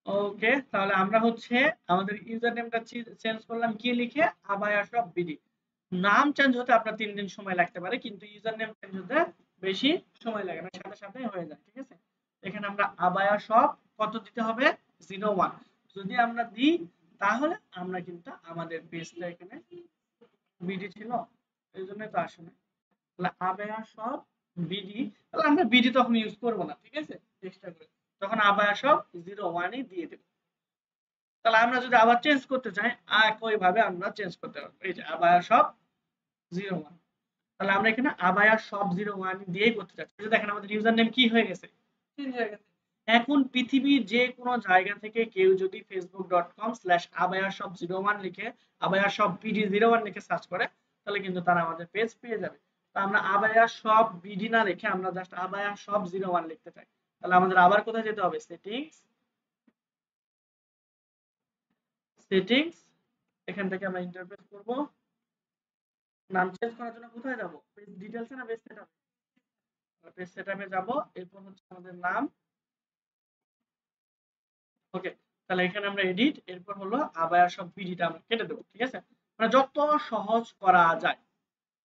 ওকে, তাহলে আমরা হচ্ছে আমাদের ইউজার নেমটা চেঞ্জ করলাম কি লিখে? আবায়া সব বিডি। নাম চেঞ্জ হতে আপনার 3 দিন সময় লাগতে পারে, কিন্তু ইউজার নেম চেঞ্জ হতে বেশি সময় লাগে না, সাথে সাথে হয়ে যায়। ঠিক আছে? এখানে আমরা আবায়া সব কত দিতে হবে? 01 যদি আমরা দিই, তাহলে আমরা কিন্তু আমাদের পেজটা এখানে বিডি ছিল, এই জন্য তো আসে না। তাহলে আবায়া সব বিডি, তাহলে আমরা বিডি তখন ইউজ করব না। ঠিক আছে? চেষ্টা করে তখন আবায়া সব 01ই দিয়ে দেব। তাহলে আমরা যদি আবার চেঞ্জ করতে চাই, একই ভাবে আমরা চেঞ্জ করতে পারবো। এই যে আবায়া সব 01। তাহলে আমরা এখানে আবায়া সব 01 দিয়েই করতে চাচ্ছি। এই যে দেখেন আমাদের ইউজার নেম কি হয়ে গেছে? চেঞ্জ হয়ে গেছে। এখন পৃথিবীর যে কোনো জায়গা থেকে কেউ যদি facebook.com/abayashop01 লিখে আবায়া সব pd01 লিখে সার্চ করে, তাহলে কিন্তু তারা আমাদের পেজ পেয়ে যাবে। তো আমরা আবায়া সব বিডি না লিখে আমরা জাস্ট আবায়া সব 01 লিখতে চাই। তাহলে আমাদের আবার কোথায় যেতে হবে? সেটিংস। সেটিংস, এখান থেকে আমরা ইন্টারপ্রেট করব। নাম চেঞ্জ করার জন্য কোথায় যাব? পেজ ডিটেইলস না পেজ সেটআপ? পেজ সেটআপে যাব। এরপর হচ্ছে আমাদের নাম। ওকে, তাহলে এখানে আমরা এডিট, এরপর হলো আবায়া সব বিডিটা আমরা কেটে দেবো। ঠিক আছে? মানে যত সহজ করা যায়।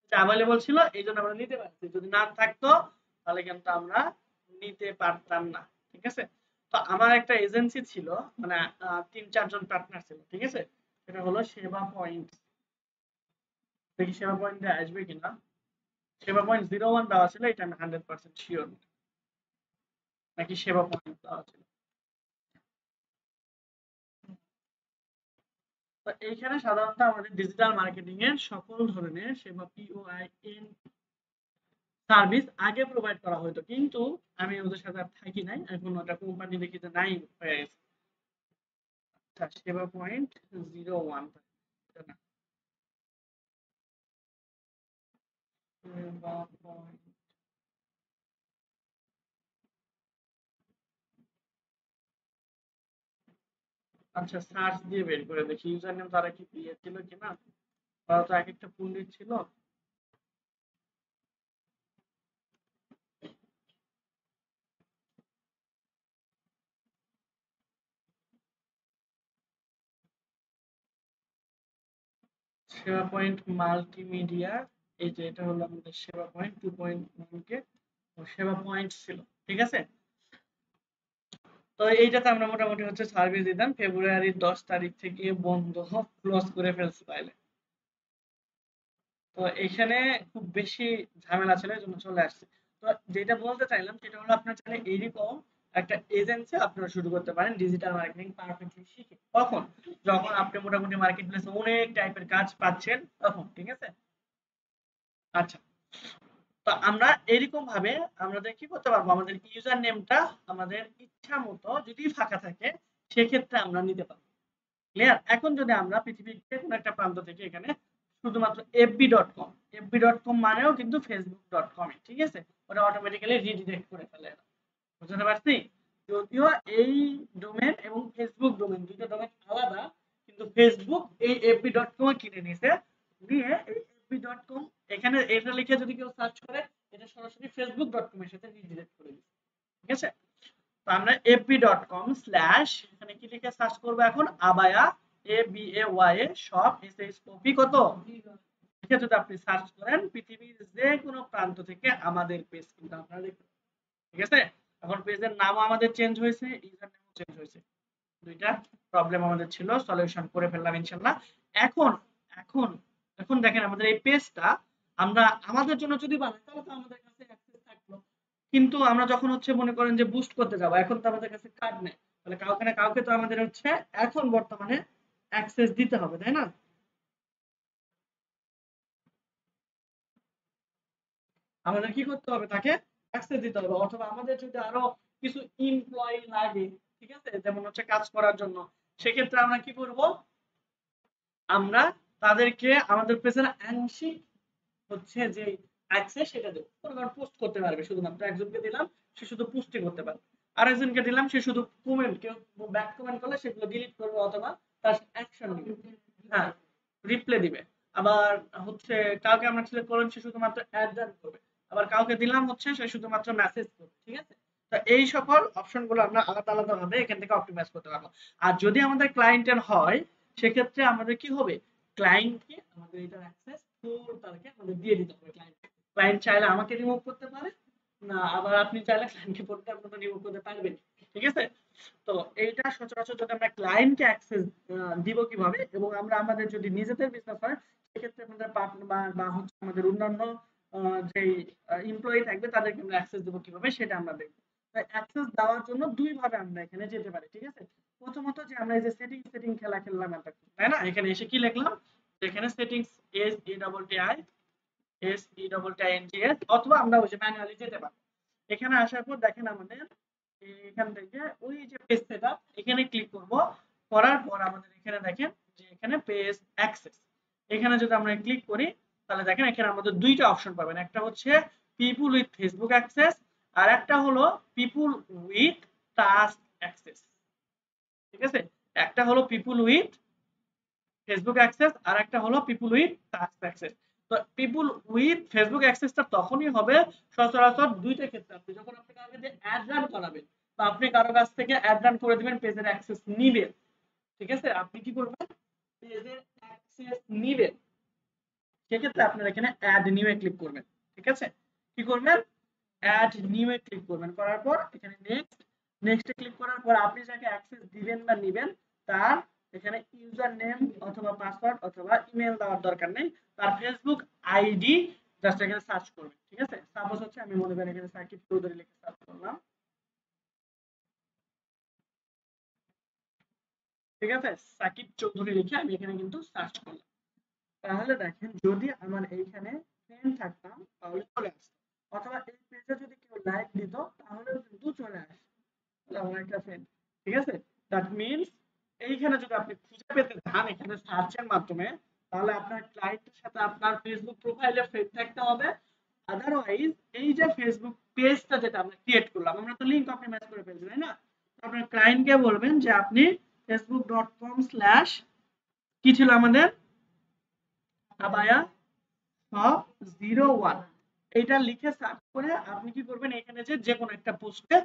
এটা अवेलेबल ছিল এইজন্য আমরা নিতে পারছি। যদি না থাকতো তাহলে কিন্তু আমরা নিতে পারতাম না। ঠিক আছে? তো আমার একটা এজেন্সি ছিল, মানে 3-4 জন পার্টনার ছিল। ঠিক আছে? এটা হলো সেবা পয়েন্ট। দেখি সেবা পয়েন্টে আসবে কিনা। সেবা পয়েন্ট 01 দেওয়া ছিল, এটা আমি 100% শিওর। নাকি সেবা পয়েন্ট দেওয়া ছিল। তো এইখানে সাধারণত আমাদের ডিজিটাল মার্কেটিং এর সকল ধরনের সেবা POIN সার্ভিস আগে প্রোভাইড করা হতো, কিন্তু আমি ওদের সাথে আর থাকি নাই, এখন ওটা কোম্পানি দেখি যে নাই হয়ে গেছে। আচ্ছা, সেবা পয়েন্ট 01 এটা না, সেবা পয়েন্ট। আচ্ছা, সার্চ দিয়ে বের করে দেখি ইউজার নেম তারা কি দিয়েছিল কিনা। তারা তো এক একটা পণ্ডিত ছিল। সেবা পয়েন্ট মাল্টিমিডিয়া, এই যে এটা হলো আমাদের সেবা পয়েন্ট 2.1 কে সেবা পয়েন্ট ছিল। ঠিক আছে? তো এইটাতে আমরা মোটামুটি হচ্ছে সার্ভিস দিতাম। ফেব্রুয়ারির 10 তারিখ থেকে বন্ধ ক্লোজ করে ফেলছি তাইলে। তো এখানে খুব বেশি ঝামেলা ছিল, এজন্য চলে আসছে। তো যেটা বলতে চাইলাম সেটা হলো আপনার চাইলে এইরকম একটা এজেন্সি আপনারা শুরু করতে পারেন ডিজিটাল মার্কেটিং পারফেক্টলি শিখে। কখন? যখন আপনি মোটামুটি মার্কেট প্লেসে অনেক টাইপের কাজ পাচ্ছেন তখন। ঠিক আছে? আচ্ছা, তো আমরা এরকম ভাবে আমাদের কি করতে পারবো? আমাদের ইউজার নেমটা আমাদের ইচ্ছা মতো যদি ফাঁকা থাকে, সেক্ষেত্রে আমরা নিতে পারবো। ক্লিয়ার? এখন যদি আমরা পৃথিবীর যে কোনো একটা প্রান্ত থেকে এখানে শুধুমাত্র fb.com, fb.com মানেও কিন্তু facebook.com, ঠিক আছে? ওটা অটোমেটিক্যালি রিডিরেক্ট করে ফেলে। বুঝতে পারছি? যদিও এই ডোমেন এবং ফেসবুক ডোমেন দুটো ডোমেন আলাদা, কিন্তু ফেসবুক এই fb.com কিনে নিয়েছে। নিয়ে এই fb.com এখানে এটা লিখে যদি কেউ সার্চ করে, এটা সরাসরি facebook.com এর সাথে রিডিরেক্ট করে দিচ্ছে। ঠিক আছে? তো আমরা fb.com/ এখানে কি লিখে সার্চ করব এখন? আবায়া, ABAYA সব কপি কত লিখে যদি আপনি সার্চ করেন, পৃথিবীর যে কোনো প্রান্ত থেকে আমাদের পেজ কিন্তু আপনারা দেখতে পাবেন। ঠিক আছে? এখন পেজের নামও আমাদের চেঞ্জ হয়েছে, ইউজার নেমও চেঞ্জ হয়েছে। দুইটা প্রবলেম আমাদের ছিল, সলিউশন করে ফেললাম ইনশাআল্লাহ। এখন এখন এখন দেখেন আমাদের এই পেজটা আমরা আমাদের জন্য যদি বানাই তাহলে তো আমাদের কাছে অ্যাক্সেস থাকলো, কিন্তু আমরা যখন হচ্ছে মনে করেন যে বুস্ট করতে যাবো, এখন তো আমাদের কাছে কার্ড নেই, তাহলে কাউকে না কাউকে তো আমাদের হচ্ছে এখন বর্তমানে অ্যাক্সেস দিতে হবে, তাই না? আমাদের কি করতে হবে, তাকে অ্যাক্সেস দিতে হবে, অথবা আমাদের যদি আরো কিছু এমপ্লয়ি লাগে, ঠিক আছে, যেমন হচ্ছে কাজ করার জন্য, সেক্ষেত্রে আমরা কি করব, আমরা তাদেরকে আমাদের পেজের আংশিক হচ্ছে যে অ্যাক্সেস সেটা দেবো। মনে করেন পোস্ট করতে পারবে, শুধুমাত্র একজনকে দিলাম সে শুধু পোস্টই করতে পারবে, আরেকজনকে দিলাম সে শুধু কমেন্ট, কেউ ব্যাক কমেন্ট করলে সেগুলো ডিলিট করবে অথবা তার অ্যাকশন নিবে, হ্যাঁ, রিপ্লে দিবে। আবার হচ্ছে কাউকে আমরা সিলেক্ট করলাম সে শুধুমাত্র অ্যাড রান করবে, আবার কাউকে দিলাম হচ্ছে সে শুধুমাত্র মেসেজ করবে, ঠিক আছে? তো এই সকল অপশন গুলো আমরা আলাদা আলাদা ভাবে এখান থেকে অপটিমাইজ করতে পারবো। আর যদি আমাদের ক্লায়েন্টের হয় সেক্ষেত্রে আমাদের কি হবে, ক্লায়েন্টকে আমাদের এটার অ্যাক্সেস ফুল তাদেরকে আমাদের দিয়ে দিতে হবে। ক্লায়েন্ট ক্লায়েন্ট চাইলে আমাকে রিমুভ করতে পারে, না আবার আপনি চাইলে ক্লায়েন্টকে পড়তে আপনারা রিমুভ করতে পারবেন, ঠিক আছে? তো এইটা সচরাচর যদি আমরা ক্লায়েন্টকে অ্যাক্সেস দিব কিভাবে, এবং আমরা আমাদের যদি নিজেদের বিজনেস হয় সেক্ষেত্রে আমাদের পার্টনার বা হচ্ছে আমাদের অন্যান্য যেই এমপ্লয়ি থাকবে তাদেরকে আমরা অ্যাক্সেস দেবো কিভাবে সেটা আমরা দেখবো। তাই অ্যাক্সেস দেওয়ার জন্য দুই ভাবে আমরা এখানে যেতে পারি, ঠিক আছে? প্রথমত যে আমরা এই যে সেটিং খেলা খেললাম এতক্ষণ, তাই না? এখানে এসে কি লিখলাম, এখানে settings S E double T I S E double T I N G S, অথবা আমরা ওই যে ম্যানুয়ালি যেতে পারি। এখানে আসার পর দেখেন আমাদের এখান থেকে ওই যে পেজ সেটআপ এখানে ক্লিক করব, করার পর আমাদের এখানে দেখেন যে এখানে পেজ অ্যাক্সেস, এখানে যদি আমরা ক্লিক করি তাহলে দেখেন এখানে আমাদের দুইটা অপশন পাবেন, একটা হচ্ছে পিপল উইথ ফেসবুক অ্যাক্সেস, আর একটা হলো পিপল উইথ টাস্ক অ্যাক্সেস, ঠিক আছে? একটা হলো পিপল উইথ ফেসবুক অ্যাক্সেস আর একটা হলো পিপল উইথ টাস্ক অ্যাক্সেস। তো পিপল উইথ ফেসবুক অ্যাক্সেসটা তখনই হবে সচরাচর দুইটা ক্ষেত্রে, আপনি যখন আপনি কাউকে দিয়ে অ্যাড রান করাবেন বা আপনি কারো কাছ থেকে অ্যাড রান করে দিবেন, পেজের অ্যাক্সেস নিবেন, ঠিক আছে? আপনি কি করবেন, পেজের অ্যাক্সেস নিবেন, সেক্ষেত্রে আপনার এখানে অ্যাড নিউ এ ক্লিক করবেন, ঠিক আছে? কি করবেন, অ্যাড নিউ এ ক্লিক করবেন, করার পর এখানে নেক্সটে ক্লিক করার পর আপনি যাকে অ্যাক্সেস দিবেন বা নিবেন তার এখানে ইউজার নেম অথবা পাসওয়ার্ড অথবা ইমেল দেওয়ার দরকার নেই, তার ফেসবুক আইডি জাস্ট এখানে সার্চ করবেন, ঠিক আছে? সাপোজ হচ্ছে আমি মনে করেন এখানে সাকিব চৌধুরী লিখে সার্চ করলাম, ঠিক আছে? সাকিব চৌধুরী লিখে আমি এখানে কিন্তু সার্চ করলাম, তাহলে দেখেন যদি আমার এইখানে ফ্রেন্ড থাকতাম তাহলে চলে আসতো, অথবা এই পেজে যদি কেউ লাইক দিত তাহলেও কিন্তু চলে আসে আমার একটা ফ্রেন্ড, ঠিক আছে? দ্যাট মিনস এইখানে যদি আপনি খুঁজে পেতে চান এখানে সার্চের মাধ্যমে, তাহলে আপনার ক্লায়েন্টের সাথে আপনার ফেসবুক প্রোফাইলে ফ্রেন্ড থাকতে হবে। আদারওয়াইজ এই যে ফেসবুক পেজটা যেটা আমরা ক্রিয়েট করলাম, আমরা তো লিংক আপনি ম্যাচ করে ফেলছি, তাই না? আপনার ক্লায়েন্টকে বলবেন যে আপনি facebook.com/ কি ছিল আমাদের, আবায়া শপ 01, এইটা লিখে সার্চ করে আপনি কি করবেন, এখানে যে কোনো একটা পোস্টে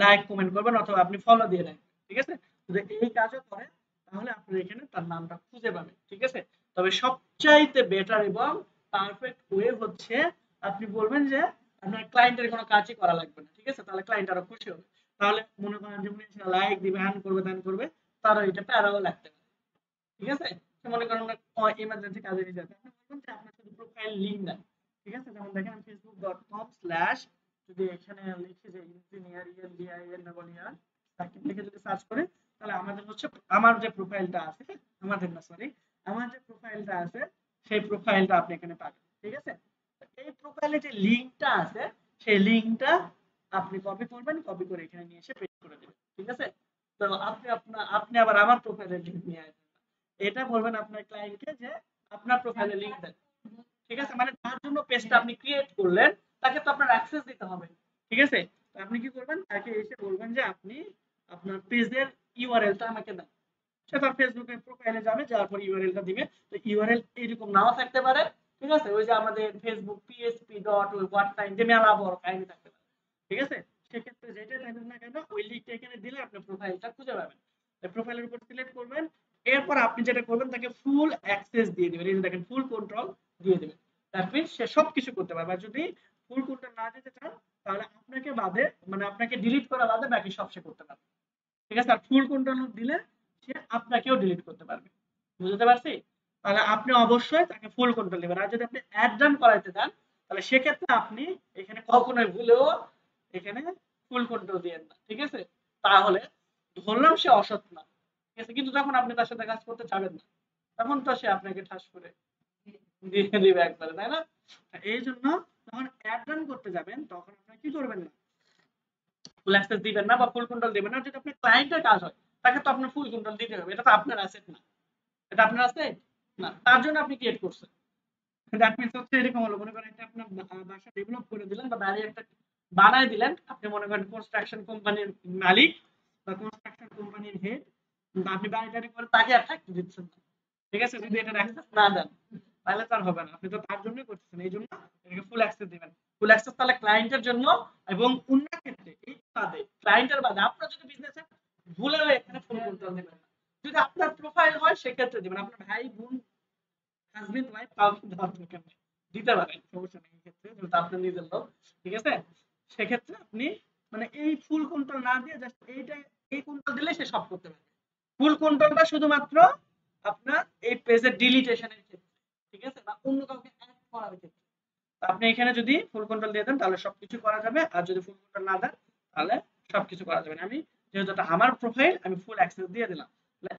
লাইক কমেন্ট করবেন অথবা আপনি ফলো দিয়ে রাখবেন, ঠিক আছে? যদি এই কাজও করেন তাহলে আপনি এখানে তার নামটা খুঁজে পাবেন, ঠিক আছে? তবে সবচাইতে বেটার এবং পারফেক্ট ওয়ে হচ্ছে আপনি বলবেন যে আপনার ক্লায়েন্টের কোনো কাজই করা লাগবে না, ঠিক আছে? তাহলে ক্লায়েন্ট আরো খুশি হবে, তাহলে মনে করেন যে উনি লাইক দিবে, হ্যান করবে, ত্যান করবে, তারও এটা প্যারাও লাগতে পারে, ঠিক আছে? তো মনে করেন আমরা ইমার্জেন্সি কাজে নিয়ে যাচ্ছি, আপনি বলবেন যে আপনার শুধু প্রোফাইল লিংক দেন, ঠিক আছে? যেমন দেখেন facebook.com/ যদি এখানে লিখি যে ইঞ্জিনিয়ার ইএনজিআইএন সাকিব লিখে যদি সার্চ করে, তাহলে আমাদের হচ্ছে আমার যে প্রোফাইলটা আছে, আমাদের না সরি, আমার যে প্রোফাইলটা আছে সেই প্রোফাইলটা আপনি এখানে পাবেন, ঠিক আছে? তো এই প্রোফাইলে যে লিংকটা আছে সেই লিংকটা আপনি কপি করবেন, কপি করে এখানে নিয়ে এসে পেস্ট করে দিবেন, ঠিক আছে? তো আপনি আবার আমার প্রোফাইলের লিংক নিয়ে আসবেন, এটা বলবেন আপনার ক্লায়েন্টকে যে আপনার প্রোফাইলে লিংক দেন, ঠিক আছে? মানে তার জন্য পেজটা আপনি ক্রিয়েট করলেন, তাকে তো আপনার অ্যাক্সেস দিতে হবে, ঠিক আছে? তো আপনি কি করবেন, তাকে এসে বলবেন যে আপনি আপনার পেজের ইউআরএলটা আমাকে দেন, সে তার ফেসবুকের প্রোফাইলে যাবে, যাওয়ার পর ইউআরএলটা দিবে। তো ইউআরএল এরকম নাও থাকতে পারে, ঠিক আছে? ওই যে আমাদের Facebook PSP dot what time যে মেলা বড় কাহিনী থাকতে পারে, ঠিক আছে? সেক্ষেত্রে যেটাই থাকুক না কেন ওই লিঙ্কটা এখানে দিলে আপনি প্রোফাইলটা খুঁজে পাবেন, প্রোফাইলের উপর সিলেক্ট করবেন, এরপর আপনি যেটা করবেন তাকে ফুল অ্যাক্সেস দিয়ে দিবেন, এই যে দেখেন ফুল কন্ট্রোল দিয়ে দিবেন, দ্যাট মিনস সে সব কিছু করতে পারবে। আর যদি ফুল কন্ট্রোল না দিতে চান তাহলে আপনাকে বাদে মানে আপনাকে ডিলিট করা বাদে বাকি সব সে করতে পারবে। ঠিক আছে। আর ফুল কন্ট্রোল দিলে সে আপনাকেও ডিলিট করতে পারবে। বুঝতে পারছি? তাহলে আপনি অবশ্যই তাকে ফুল কন্ট্রোল দিবেন। আর যদি আপনি অ্যাড রান করাইতে চান তাহলে সেক্ষেত্রে আপনি এখানে কখনোই ভুলেও এখানে ফুল কন্ট্রোল দিয়েন না। ঠিক আছে? তাহলে ধরলাম সে অসৎ না। ঠিক আছে? কিন্তু যখন আপনি তার সাথে কাজ করতে চাবেন না তখন তো সে আপনাকে ঠাস করে দিয়ে দিবে একবারে, তাই না? এই জন্য যখন অ্যাড রান করতে যাবেন তখন আপনি কি করবেন না, ফুল অ্যাক্সেস দিবেন না বা ফুল কন্ট্রোল দিবেন না। যদি আপনার ক্লায়েন্টের কাজ হয় তাকে তো আপনার ফুল কন্ট্রোল দিতে হবে। এটা তো আপনার অ্যাসেট না। এটা আপনার অ্যাসেট না। তার জন্য আপনি ক্রিয়েট করছেন। দ্যাট মিন্স হচ্ছে এরকম হলো, মনে করেন একটা আপনার বাসা ডেভেলপ করে দিলেন বা বাড়ি একটা বানায় দিলেন। আপনি মনে করেন কনস্ট্রাকশন কোম্পানির মালিক বা কনস্ট্রাকশন কোম্পানির হেড, কিন্তু আপনি বাড়ি টাড়ি করে তাকে অ্যাট্রাক্ট দিচ্ছেন না। ঠিক আছে? যদি এটার অ্যাক্সেস না দেন তাহলে তার হবে না। আপনি তো তার জন্যই করতেছেন। এই জন্য এটাকে ফুল অ্যাক্সেস দিবেন। ফুল অ্যাক্সেস তাহলে ক্লায়েন্টের জন্য এবং অন্য ক্ষেত্রে এই বাদে ক্লায়েন্টের বাদে আপনার যদি বিজনেসে ভুলেও এখানে ফুল কন্ট্রোল দিবেন না। যদি আপনার প্রোফাইল হয় সেক্ষেত্রে দিবেন। আপনার ভাই বোন হাজবেন্ড ওয়াইফ কাউকে দেওয়ার দরকার নেই। দিতে পারেন, সমস্যা নেই। ক্ষেত্রে যেহেতু আপনার নিজের লোক, ঠিক আছে, সেক্ষেত্রে আপনি মানে এই ফুল কন্ট্রোল না দিয়ে জাস্ট এইটা, এই কন্ট্রোল দিলে সে সব করতে পারবে। ফুল কন্ট্রোলটা শুধুমাত্র আপনার এই পেজের ডিলিটেশনের ক্ষেত্রে, ঠিক আছে, বা অন্য কাউকে অ্যাড করার ক্ষেত্রে। তো আপনি এখানে যদি ফুল কন্ট্রোল দিয়ে দেন তাহলে সবকিছু করা যাবে। আর যদি ফুল কন্ট্রোল না দেন তাহলে সবকিছু করা যাবে না। আমি যেহেতু এটা আমার প্রোফাইল আমি ফুল অ্যাক্সেস দিয়ে দিলাম।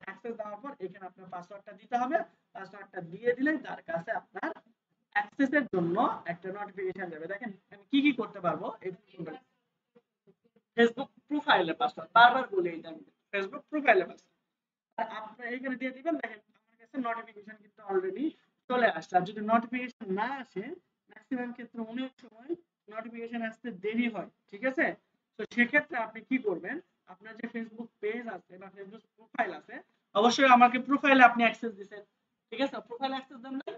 অ্যাক্সেস দেওয়ার পর এখানে আপনার পাসওয়ার্ডটা দিতে হবে। পাসওয়ার্ডটা দিয়ে দিলেন তার কাছে আপনার অ্যাক্সেসের জন্য একটা নোটিফিকেশন যাবে। দেখেন আমি কি কি করতে পারবো এই ফেসবুক প্রোফাইলের পাসওয়ার্ড, বারবার বলি এটা আমি, ফেসবুক প্রোফাইলের পাসওয়ার্ড আর আপনার এখানে দিয়ে দিবেন। দেখেন আমার কাছে নোটিফিকেশন কিন্তু অলরেডি চলে আসছে। আর যদি নোটিফিকেশন না আসে, ম্যাক্সিমাম ক্ষেত্রে অনেক সময় নোটিফিকেশন আসতে দেরি হয়। ঠিক আছে? তো সেক্ষেত্রে আপনি কি করবেন, আপনার যে ফেসবুক পেজ আছে বা ফেসবুক প্রোফাইল আছে, অবশ্যই আমাকে প্রোফাইলে আপনি অ্যাক্সেস দিবেন। ঠিক আছে? প্রোফাইল অ্যাক্সেস দেন না?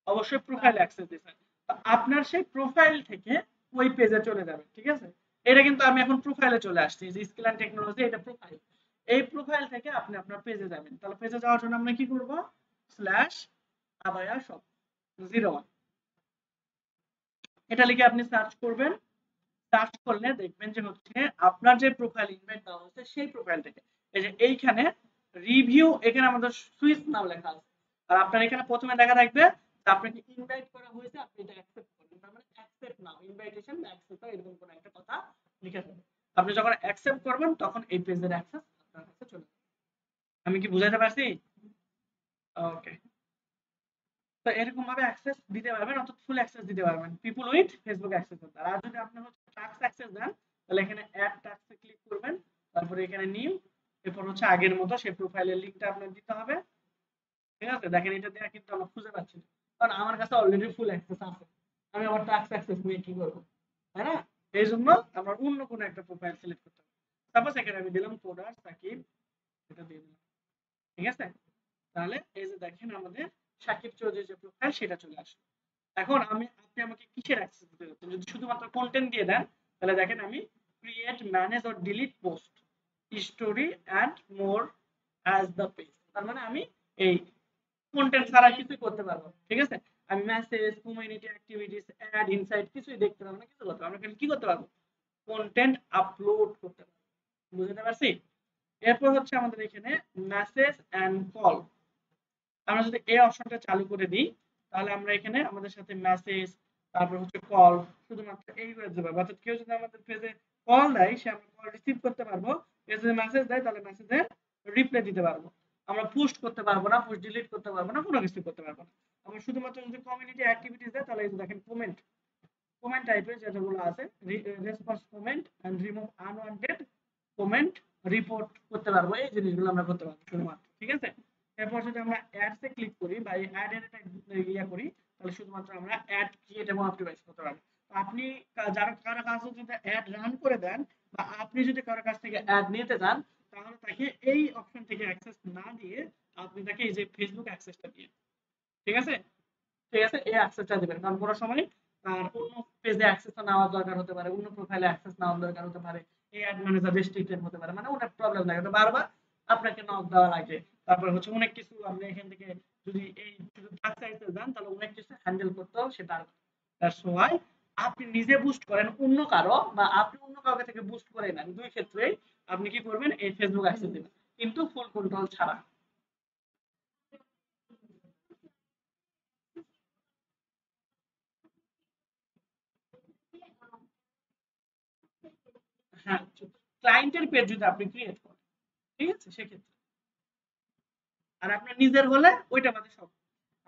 অবশ্যই প্রোফাইল অ্যাক্সেস দিবেন। তো আপনার সেই প্রোফাইল থেকে ওই পেজে চলে যাবে। ঠিক আছে? এটা কিন্তু আমি এখন প্রোফাইলে চলে আসছি, যে স্কিল এন্ড টেকনোলজি এটা প্রোফাইল। এই প্রোফাইল থেকে আপনি আপনার পেজে যাবেন। তাহলে পেজে যাওয়ার জন্য আমরা কি করব, স্ল্যাশ আবায়া শপ 01 এটা লিখে আপনি সার্চ করবেন। সার্চ করলে দেখবেন যে হচ্ছে আপনার যে প্রোফাইল ইনভাইট দেওয়া হচ্ছে সেই প্রোফাইল থেকে এই যে এইখানে রিভিউ, এখানে আমাদের সুইচ নাও লেখা আছে। আর আপনার এখানে প্রথমে লেখা থাকবে যে আপনাকে ইনভাইট করা হয়েছে, আপনি এটা অ্যাকসেপ্ট করবেন। তার মানে অ্যাকসেপ্ট নাও, ইনভাইটেশন বা অ্যাকসেপ্ট এরকম কোন একটা কথা লিখে থাকবে। আপনি যখন অ্যাকসেপ্ট করবেন তখন এই পেজের অ্যাক্সেস আপনার কাছে চলে যাবে। আমি কি বুঝাতে পারছি? ওকে। তো এরকম ভাবে অ্যাক্সেস দিতে পারবেন, অর্থাৎ ফুল অ্যাক্সেস দিতে পারবেন পিপল উইথ ফেসবুক অ্যাক্সেস। আর যদি আপনি হচ্ছে টাস্ক অ্যাক্সেস দেন তাহলে এখানে অ্যাড টাস্কে ক্লিক করবেন। তারপরে এখানে নিউ, এরপর হচ্ছে আগের মতো সেই প্রোফাইলের লিংকটা আপনার দিতে হবে। ঠিক আছে? দেখেন এটা দেয়া কিন্তু আমরা খুঁজে পাচ্ছি না, কারণ আমার কাছে অলরেডি ফুল অ্যাক্সেস আছে। আমি আমার টাস্ক অ্যাক্সেস নিয়ে কি করব, তাই না? এই জন্য আমার অন্য কোনো একটা প্রোফাইল সিলেক্ট করতে হবে। সাপোজ এখানে আমি দিলাম কোডার সাকিব, এটা দিয়ে দিলাম। ঠিক আছে? তাহলে এই যে দেখেন আমাদের সাকিব চৌধুরীর যে প্রোফাইল সেটা চলে আসে। এখন আপনি আমাকে কিসের অ্যাক্সেস দিতে যাচ্ছেন? যদি শুধুমাত্র কন্টেন্ট দিয়ে দেন তাহলে দেখেন আমি create, manage or delete post, story and more as the page. তার মানে আমি এই কন্টেন্ট ছাড়া কিছুই করতে পারবো। ঠিক আছে? আমি message, community activities, ad, insight কিছুই দেখতে পারবো না, কিছু করতে পারবো না। আমি কি করতে পারবো? কন্টেন্ট আপলোড করতে পারবো। বুঝতে পারছি? এরপর হচ্ছে আমাদের এখানে মেসেজ এন্ড কল। আমরা যদি এই অপশনটা চালু করে দিই তাহলে আমরা এখানে আমাদের সাথে মেসেজ, তারপর হচ্ছে কল, শুধুমাত্র এই করতে পারবো। অর্থাৎ কেউ যদি আমাদের পেজে কল দেয় সে আমরা কল রিসিভ করতে পারবো। কেউ যদি মেসেজ দেয় তাহলে মেসেজের রিপ্লাই দিতে পারবো। আমরা পোস্ট করতে পারবো না, পোস্ট ডিলিট করতে পারবো না, কোনো কিছু করতে পারবো না। আমরা শুধুমাত্র যদি কমিউনিটি অ্যাক্টিভিটিস দেয় তাহলে এই যে দেখেন কমেন্ট, কমেন্ট টাইপের যেগুলো আছে, response comment and remove unwanted comment, report করতে পারবো। এই জিনিসগুলো আমরা করতে পারবো শুধুমাত্র। ঠিক আছে? এরপর যদি আমরা অ্যাডস এ ক্লিক করি বা এই অ্যাড এর ইয়া করি তাহলে শুধুমাত্র আমরা অ্যাড ক্রিয়েট এবং অপটিমাইজ করতে পারবো। আপনি যারা কারো কাছে যদি অ্যাড রান করে দেন বা আপনি যদি কারো কাছ থেকে অ্যাড নিতে চান তাহলে তাকে এই অপশন থেকে অ্যাক্সেস না দিয়ে আপনি তাকে এই যে ফেসবুক অ্যাক্সেসটা দিয়ে, ঠিক আছে, ঠিক আছে, এই অ্যাক্সেসটা দিবেন। কারণ কোনো সময় অন্য পেজে অ্যাক্সেসটা নেওয়ার দরকার হতে পারে, অন্য প্রোফাইলে অ্যাক্সেস নেওয়ার দরকার হতে পারে, এই অ্যাড ম্যানেজার রেস্ট্রিক্টেড হতে পারে, মানে অনেক প্রবলেম লাগে, তো বারবার আপনাকে নক দেওয়া লাগে। তারপর হচ্ছে অনেক কিছু আপনি এখান থেকে যদি এই শুধু টাস্ক অ্যাক্সেস দেন তাহলে অনেক কিছু হ্যান্ডেল করতেও সেটা দ্যাটস ওয়াই আপনি নিজে বুস্ট করেন অন্য কারো বা আপনি অন্য কাউকে থেকে বুস্ট করে নেন, দুই ক্ষেত্রেই আপনি কি করবেন, এই ফেসবুক অ্যাক্সেস দিবেন, কিন্তু ফুল কন্ট্রোল ছাড়া। হ্যাঁ, ক্লায়েন্টের পেজ যদি আপনি ক্রিয়েট করেন, ঠিক আছে, সেক্ষেত্রে। আর আপনার নিজের হলে ওইটা বাদে সব।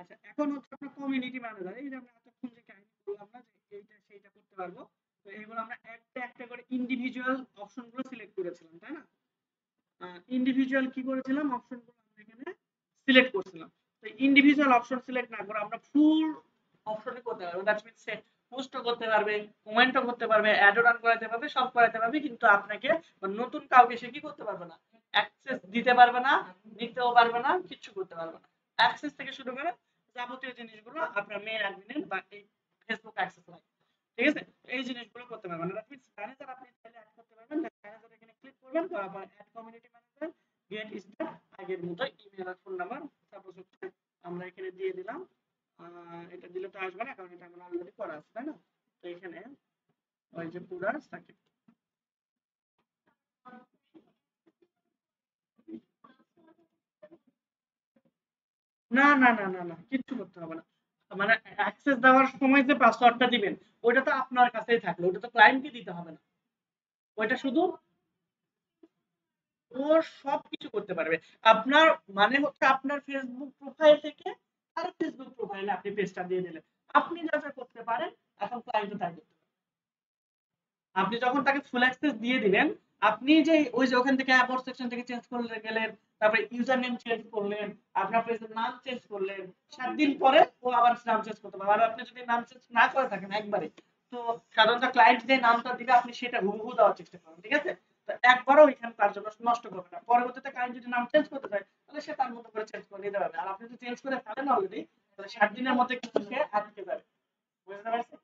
আচ্ছা, এখন হচ্ছে আপনার কমিউনিটি ম্যানেজার, এই যে আমরা এতক্ষণ যে কাহিনী বললাম না যে এইটা সেইটা করতে পারবো, তো এগুলো আমরা একটা একটা করে ইন্ডিভিজুয়াল অপশনগুলো সিলেক্ট করেছিলাম, তাই না? ইন্ডিভিজুয়াল কি করেছিলাম, অপশনগুলো আমরা এখানে সিলেক্ট করছিলাম। তো ইন্ডিভিজুয়াল অপশন সিলেক্ট না করে আমরা ফুল অপশনে করতে পারবো। দ্যাট মিন্স সে পোস্টও করতে পারবে, কমেন্টও করতে পারবে, অ্যাডও রান করাতে পারবে, সব করাতে পারবে, কিন্তু আপনাকে বা নতুন কাউকে সে কি করতে পারবে না, অ্যাক্সেস দিতে পারবে না, নিতেও পারবে না, কিচ্ছু করতে পারবে না। অ্যাক্সেস থেকে শুরু করে যাবতীয় জিনিসগুলো আপনার মেইন অ্যাডমিনের বা এই ফেসবুক অ্যাক্সেস লাগে, ঠিক আছে? এই জিনিসগুলো করতে পারবেন। দ্যাট মিন্স ম্যানেজার আপনি চাইলে অ্যাড করতে পারবেন। ম্যানেজার এখানে ক্লিক করবেন, করার পর add community manager, get start, আগের মতো ইমেল আর ফোন নাম্বার সাপোজ হচ্ছে আমরা এখানে দিয়ে দিলাম। এটা দিলে তো আসবে না, কারণ এটা আমার অলরেডি করা আছে, তাই না? তো এখানে ওই যে পুরা সাকিব, না না না না না, কিচ্ছু করতে হবে না। মানে অ্যাক্সেস দেওয়ার সময় যে পাসওয়ার্ডটা দিবেন, ওইটা তো আপনার কাছেই থাকলো, ওটা তো ক্লায়েন্টকে দিতে হবে না। ওইটা শুধু ও সবকিছু করতে পারবে। আপনার মানে হচ্ছে আপনার ফেসবুক প্রোফাইল থেকে তার ফেসবুক প্রোফাইলে আপনি পেজটা দিয়ে দিলেন। আপনি যা যা করতে পারেন, এখন ক্লায়েন্টও তাই করতে পারে। আপনি যখন তাকে ফুল অ্যাক্সেস দিয়ে দিলেন, আপনি যে ওই যে ওখান থেকে অ্যাবাউট সেকশন থেকে চেঞ্জ করলে গেলেন, তারপরে ইউজার নেম চেঞ্জ করলেন, আপনার পেজের নাম চেঞ্জ করলেন, 7 দিন পরে ও আবার নাম চেঞ্জ করতে পারবে। আর আপনি যদি নাম চেঞ্জ না করে থাকেন একবারে, তো সাধারণত ক্লায়েন্ট যে নামটা দিবে আপনি সেটা হুবহু দেওয়ার চেষ্টা করুন, ঠিক আছে? তো একবারও ওইখানে তার জন্য নষ্ট করবে না। পরবর্তীতে ক্লায়েন্ট যদি নাম চেঞ্জ করতে চায়, তাহলে সে তার মতো করে চেঞ্জ করে নিতে পারবে। আর আপনি যদি চেঞ্জ করে ফেলেন অলরেডি, তাহলে 7 দিনের মধ্যে কিন্তু সে আটকে যাবে। বুঝতে পারছেন?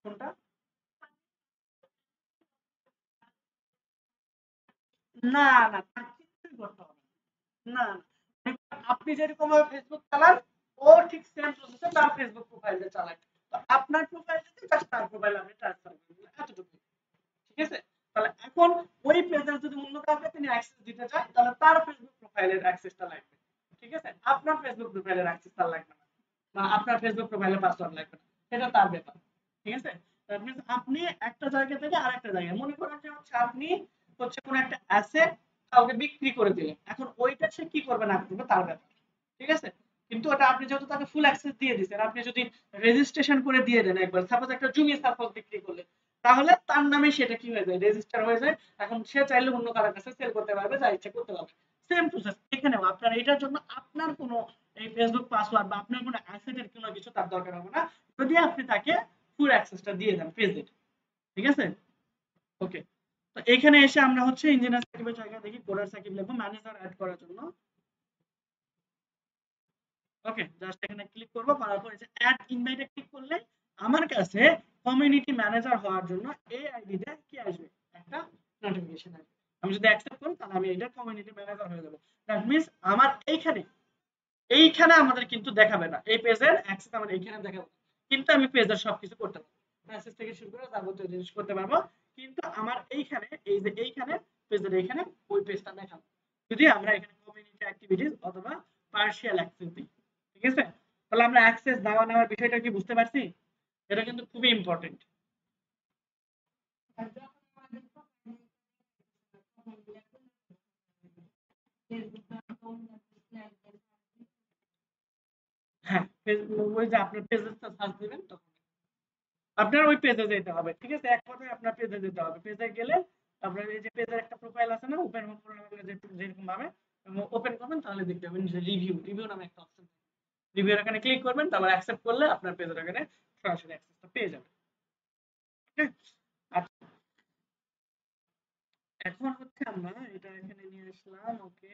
কোনটা? না না, তার কিছুই করতে হবে না। না, আপনি যেরকম ভাবে ফেসবুক চালান, ও ঠিক সেম প্রসেসে তার ফেসবুক প্রোফাইলটা চালায়। তো আপনার প্রোফাইল থেকে জাস্ট তার প্রোফাইল আপনি ট্রান্সফার করে দিলেন, এতটুকু, ঠিক আছে? তাহলে এখন ওই পেজের যদি অন্য কাউকে তিনি অ্যাক্সেস দিতে চায়, তাহলে তার ফেসবুক প্রোফাইলের অ্যাক্সেসটা লাগবে, ঠিক আছে? আপনার ফেসবুক প্রোফাইলের অ্যাক্সেস তার লাগবে না, বা আপনার ফেসবুক প্রোফাইলের পাসওয়ার্ড লাগবে না, সেটা তার ব্যাপার, ঠিক আছে? দ্যাট মিন্স আপনি একটা জায়গা থেকে আরেকটা জায়গায়, মনে করেন যে হচ্ছে আপনি হচ্ছে কোন একটা অ্যাসেট কাউকে বিক্রি করে দিলেন, এখন ওইটা সে কি করবে না করবে তার ব্যাপার, ঠিক আছে? কিন্তু ওটা আপনি যেহেতু তাকে ফুল অ্যাক্সেস দিয়ে দিচ্ছেন, আপনি যদি রেজিস্ট্রেশন করে দিয়ে দেন একবার, সাপোজ একটা জমি সাপোজ বিক্রি করলেন, তাহলে তার নামে সেটা কি হয়ে যায়, রেজিস্টার হয়ে যায়। এখন সে চাইলে অন্য কারো কাছে সেল করতে পারবে, যা ইচ্ছা করতে পারবে। সেম প্রসেস এখানেও, আপনার এটার জন্য আপনার কোনো এই ফেসবুক পাসওয়ার্ড বা আপনার কোনো অ্যাসেটের কোনো কিছু তার দরকার হবে না, যদি আপনি তাকে ফুল অ্যাক্সেসটা দিয়ে দেন পেজের, ঠিক আছে? ওকে। তো এখানে এসে আমরা হচ্ছে ইঞ্জিনিয়ার সাকিবের জায়গায় দেখি কোডার সাকিব লিখবো ম্যানেজার অ্যাড করার জন্য। ওকে, জাস্ট এখানে ক্লিক করব, করার পর এই যে অ্যাড ইনভাইটে ক্লিক করলে আমার কাছে কমিউনিটি ম্যানেজার হওয়ার জন্য এই আইডিতে কি আসবে, একটা নোটিফিকেশন আসবে। আমি যদি অ্যাকসেপ্ট করি, তাহলে আমি এটা কমিউনিটি ম্যানেজার হয়ে যাব। দ্যাট মিন্স আমার এইখানে এইখানে আমাদের কিন্তু দেখাবে না, এই পেজের অ্যাক্সেস আমার এইখানে দেখাবে না। কিন্তু আমি পেজের সবকিছু করতে পারবো, মেসেজ থেকে শুরু করে যাবতীয় জিনিস করতে পারবো। কিন্তু আমার এইখানে এই যে এইখানে পেজের এইখানে ওই পেজটা দেখাবো, যদি আমরা এখানে কমিউনিটি অ্যাক্টিভিটিস অথবা পার্শিয়াল অ্যাক্সেস দিই, ঠিক আছে? তাহলে আমরা অ্যাক্সেস দেওয়া নেওয়ার বিষয়টা কি বুঝতে পারছি? এটা কিন্তু খুবই ইম্পর্টেন্ট। হ্যাঁ, ওই যে আপনার পেজে সার্চ দিবেন, তখন আপনার ওই পেজে যেতে হবে, ঠিক আছে? এক কথায় আপনার পেজে যেতে হবে। পেজে গেলে আপনার এই যে পেজের একটা প্রোফাইল আছে না, ওপেন হোম করলে যেরকম ভাবে ওপেন করবেন, তাহলে দেখতে পাবেন যে রিভিউ রিভিউ নামে একটা অপশন, রিভিউ এখানে ক্লিক করবেন, তারপর অ্যাকসেপ্ট করলে আপনার পেজের এখানে সরাসরি অ্যাক্সেসটা পেয়ে যাবেন। ওকে। আচ্ছা, এখন হচ্ছে আমরা এটা এখানে নিয়ে আসলাম। ওকে,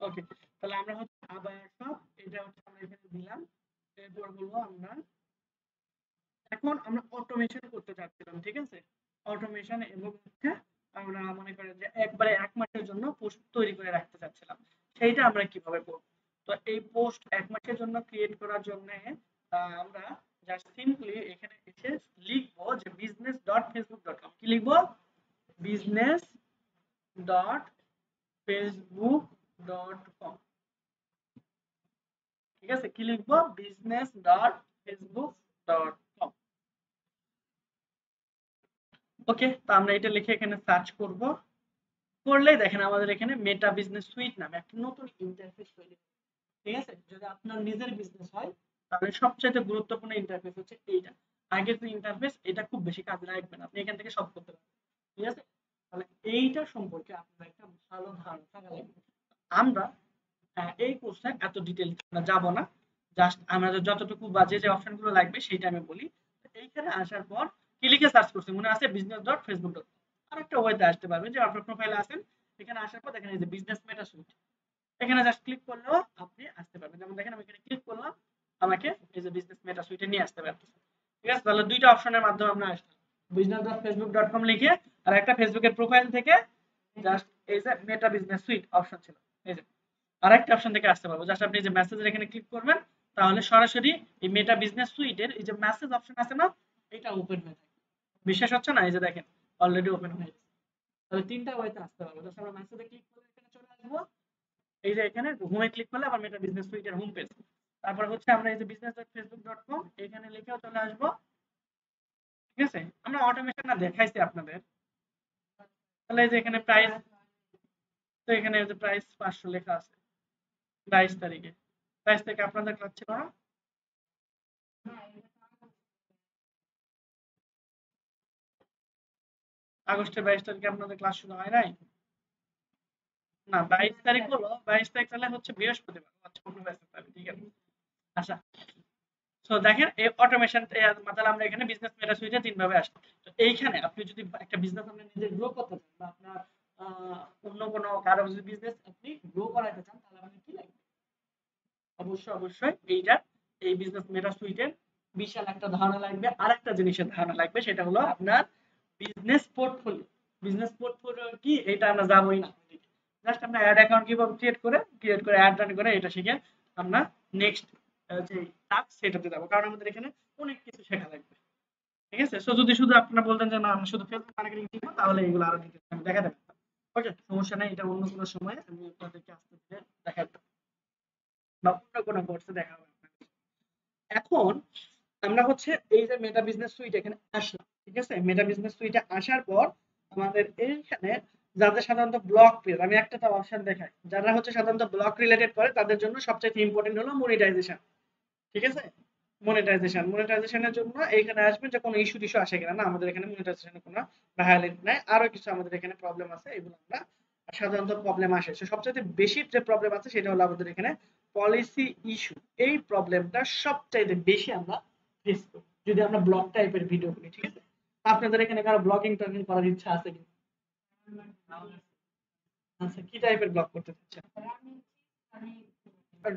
ওকে। তাহলে আমরা হচ্ছে আবার সব এটা হচ্ছে আমরা এখানে দিলাম। এরপর বলবো আমরা এখন আমরা অটোমেশন করতে চাচ্ছিলাম, ঠিক আছে? অটোমেশন এবং হচ্ছে আমরা মনে করেন যে একবারে 1 মাসের জন্য পোস্ট তৈরি করে রাখতে চাচ্ছিলাম, সেইটা আমরা কিভাবে করব? তো এই পোস্ট 1 মাসের জন্য ক্রিয়েট করার জন্য আমরা জাস্ট সিম্পলি এখানে এসে লিখবো যে business.facebook.com। কি লিখবো? business.facebook.com। ঠিক আছে, কি লিখবো? business.facebook.com। ওকে, তো আমরা এটা লিখে এখানে সার্চ করব। করলেই দেখেন আমাদের এখানে মেটা বিজনেস সুইট নামে একটা নতুন ইন্টারফেস তৈরি হবে। ঠিক আছে, যদি আপনার নিজের বিজনেস হয় তাহলে সবচেয়ে গুরুত্বপূর্ণ ইন্টারফেস হচ্ছে এইটা। আগের যে ইন্টারফেস এটা খুব বেশি কাজে লাগবে না, আপনি এখান থেকে সব করতে পারবেন। ঠিক আছে, তাহলে এইটা সম্পর্কে আপনার একটা ভালো ধারণা থাকা লাগবে। আমরা এই কোর্সে এত ডিটেইলস আমরা যাব না, জাস্ট আমাদের যতটুকু বাজে যে অপশনগুলো লাগবে সেটা আমি বলি। এইখানে আসার পর কি লিখে সার্চ করছি মনে আছে? business.facebook.com। আরেকটা ওয়েতে আসতে পারবেন যে আপনার প্রোফাইলে আছেন, এখানে আসার পর দেখেন এই যে বিজনেস মেটা সুইট, এখানে জাস্ট ক্লিক করলেও আপনি আসতে পারবেন। যেমন দেখেন আমি এখানে ক্লিক করলাম, আমাকে এই যে বিজনেস মেটা সুইটে নিয়ে আসতে পারতেছে। ঠিক আছে, তাহলে দুইটা অপশনের মাধ্যমে আমরা আসলাম, business.facebook.com লিখে, আর একটা ফেসবুকের প্রোফাইল থেকে জাস্ট এই যে মেটা বিজনেস সুইট অপশন ছিল, এই যে আরেকটা অপশন থেকে আসতে পারবো। জাস্ট আপনি যে মেসেজের এখানে ক্লিক করবেন, তাহলে সরাসরি এই মেটা বিজনেস সুইটের এই যে মেসেজ অপশন আছে না, এটা ওপেন হয়ে থাকে। বিশ্বাস হচ্ছে না? এই যে দেখেন অলরেডি ওপেন হয়ে গেছে। তাহলে তিনটা ওয়েতে আসতে পারবো। জাস্ট আমরা মেসেজে ক্লিক করে এখানে চলে আসবো। এই যে এখানে হোমে ক্লিক করলে আবার মেটা বিজনেস সুইটের হোম পেজ। তারপর হচ্ছে আমরা এই যে business.facebook.com এখানে লিখেও চলে আসবো। ঠিক আছে, আমরা অটোমেশন না দেখাইছি আপনাদের। তাহলে এই যে এখানে প্রাইস, তো এখানে এই যে প্রাইস 500 লেখা আছে 22 তারিখে। 22 তারিখে আপনাদের ক্লাস ছিল না? আগস্টের 22 তারিখে আপনাদের ক্লাস শুরু হয় নাই? না, 22 তারিখ হলো, 22 তারিখ তাহলে হচ্ছে বৃহস্পতিবার। আচ্ছা, অন্য 22 তারিখ, ঠিক আছে। আচ্ছা, সো দেখেন এই অটোমেশন তাহলে আমরা এখানে বিজনেস মেটা সুইচে তিন ভাবে আসি। তো এইখানে আপনি যদি একটা বিজনেস আপনি নিজে গ্রো করতে চান, বা আপনার অন্য কোনো কারো যদি বিজনেস আপনি গ্রো করাতে চান, তাহলে আপনি কি লাগবে? অবশ্যই এইটা, এই বিজনেস মেটা সুইটের বিশাল একটা ধারণা লাগবে। আরেকটা জিনিসের ধারণা লাগবে, সেটা হলো আপনার বিজনেস পোর্টফোলিও। বিজনেস পোর্টফোলিও কি, এটা আমরা যাবোই না। জাস্ট আমরা অ্যাড অ্যাকাউন্ট কিভাবে ক্রিয়েট করে অ্যাড রান করে এটা শিখে আমরা নেক্সট যে টাস্ক সেটাতে যাবো, কারণ আমাদের এখানে অনেক কিছু শেখা লাগবে। ঠিক আছে, সো যদি শুধু আপনারা বলতেন যে না আমি শুধু ফেসবুক মার্কেটিং শিখবো, তাহলে এগুলো আরো ডিটেইলস আমি দেখাতে পারতাম। ওকে, সমস্যা নাই, এটা অন্য কোনো সময় আমি আপনাদেরকে আস্তে ধীরে দেখাবো, বা অন্য কোনো কোর্সে দেখা হবে আপনাদের। এখন আমরা হচ্ছে এই যে মেটা বিজনেস সুইট এখানে আসলাম। ঠিক আছে, মেটা বিজনেস সুইটে আসার পর আমাদের এইখানে যাদের সাধারণত ব্লগ পেজ, আমি একটা তো অপশন দেখাই, যারা হচ্ছে সাধারণত ব্লগ রিলেটেড করে তাদের জন্য সবচেয়ে ইম্পর্টেন্ট হলো মনিটাইজেশন। ঠিক আছে, মনিটাইজেশনের জন্য এইখানে আসবেন যে কোনো ইস্যু টিস্যু আসে কিনা। না, আমাদের এখানে মনিটাইজেশনের কোনো ভায়োলেট নাই। আরো কিছু আমাদের এখানে প্রবলেম আছে, এগুলো আমরা সাধারণত প্রবলেম আসে, সবচেয়ে বেশি যে প্রবলেম আছে সেটা হলো আমাদের এখানে পলিসি ইস্যু। এই প্রবলেমটা সবচাইতে বেশি আমরা ফেস করি যদি আমরা ব্লগ টাইপের ভিডিও করি। ঠিক আছে, আপনাদের এখানে কারো ব্লগিং টগিং করার ইচ্ছা আছে কি? আচ্ছা, কি টাইপের ব্লগ করতে চাচ্ছেন?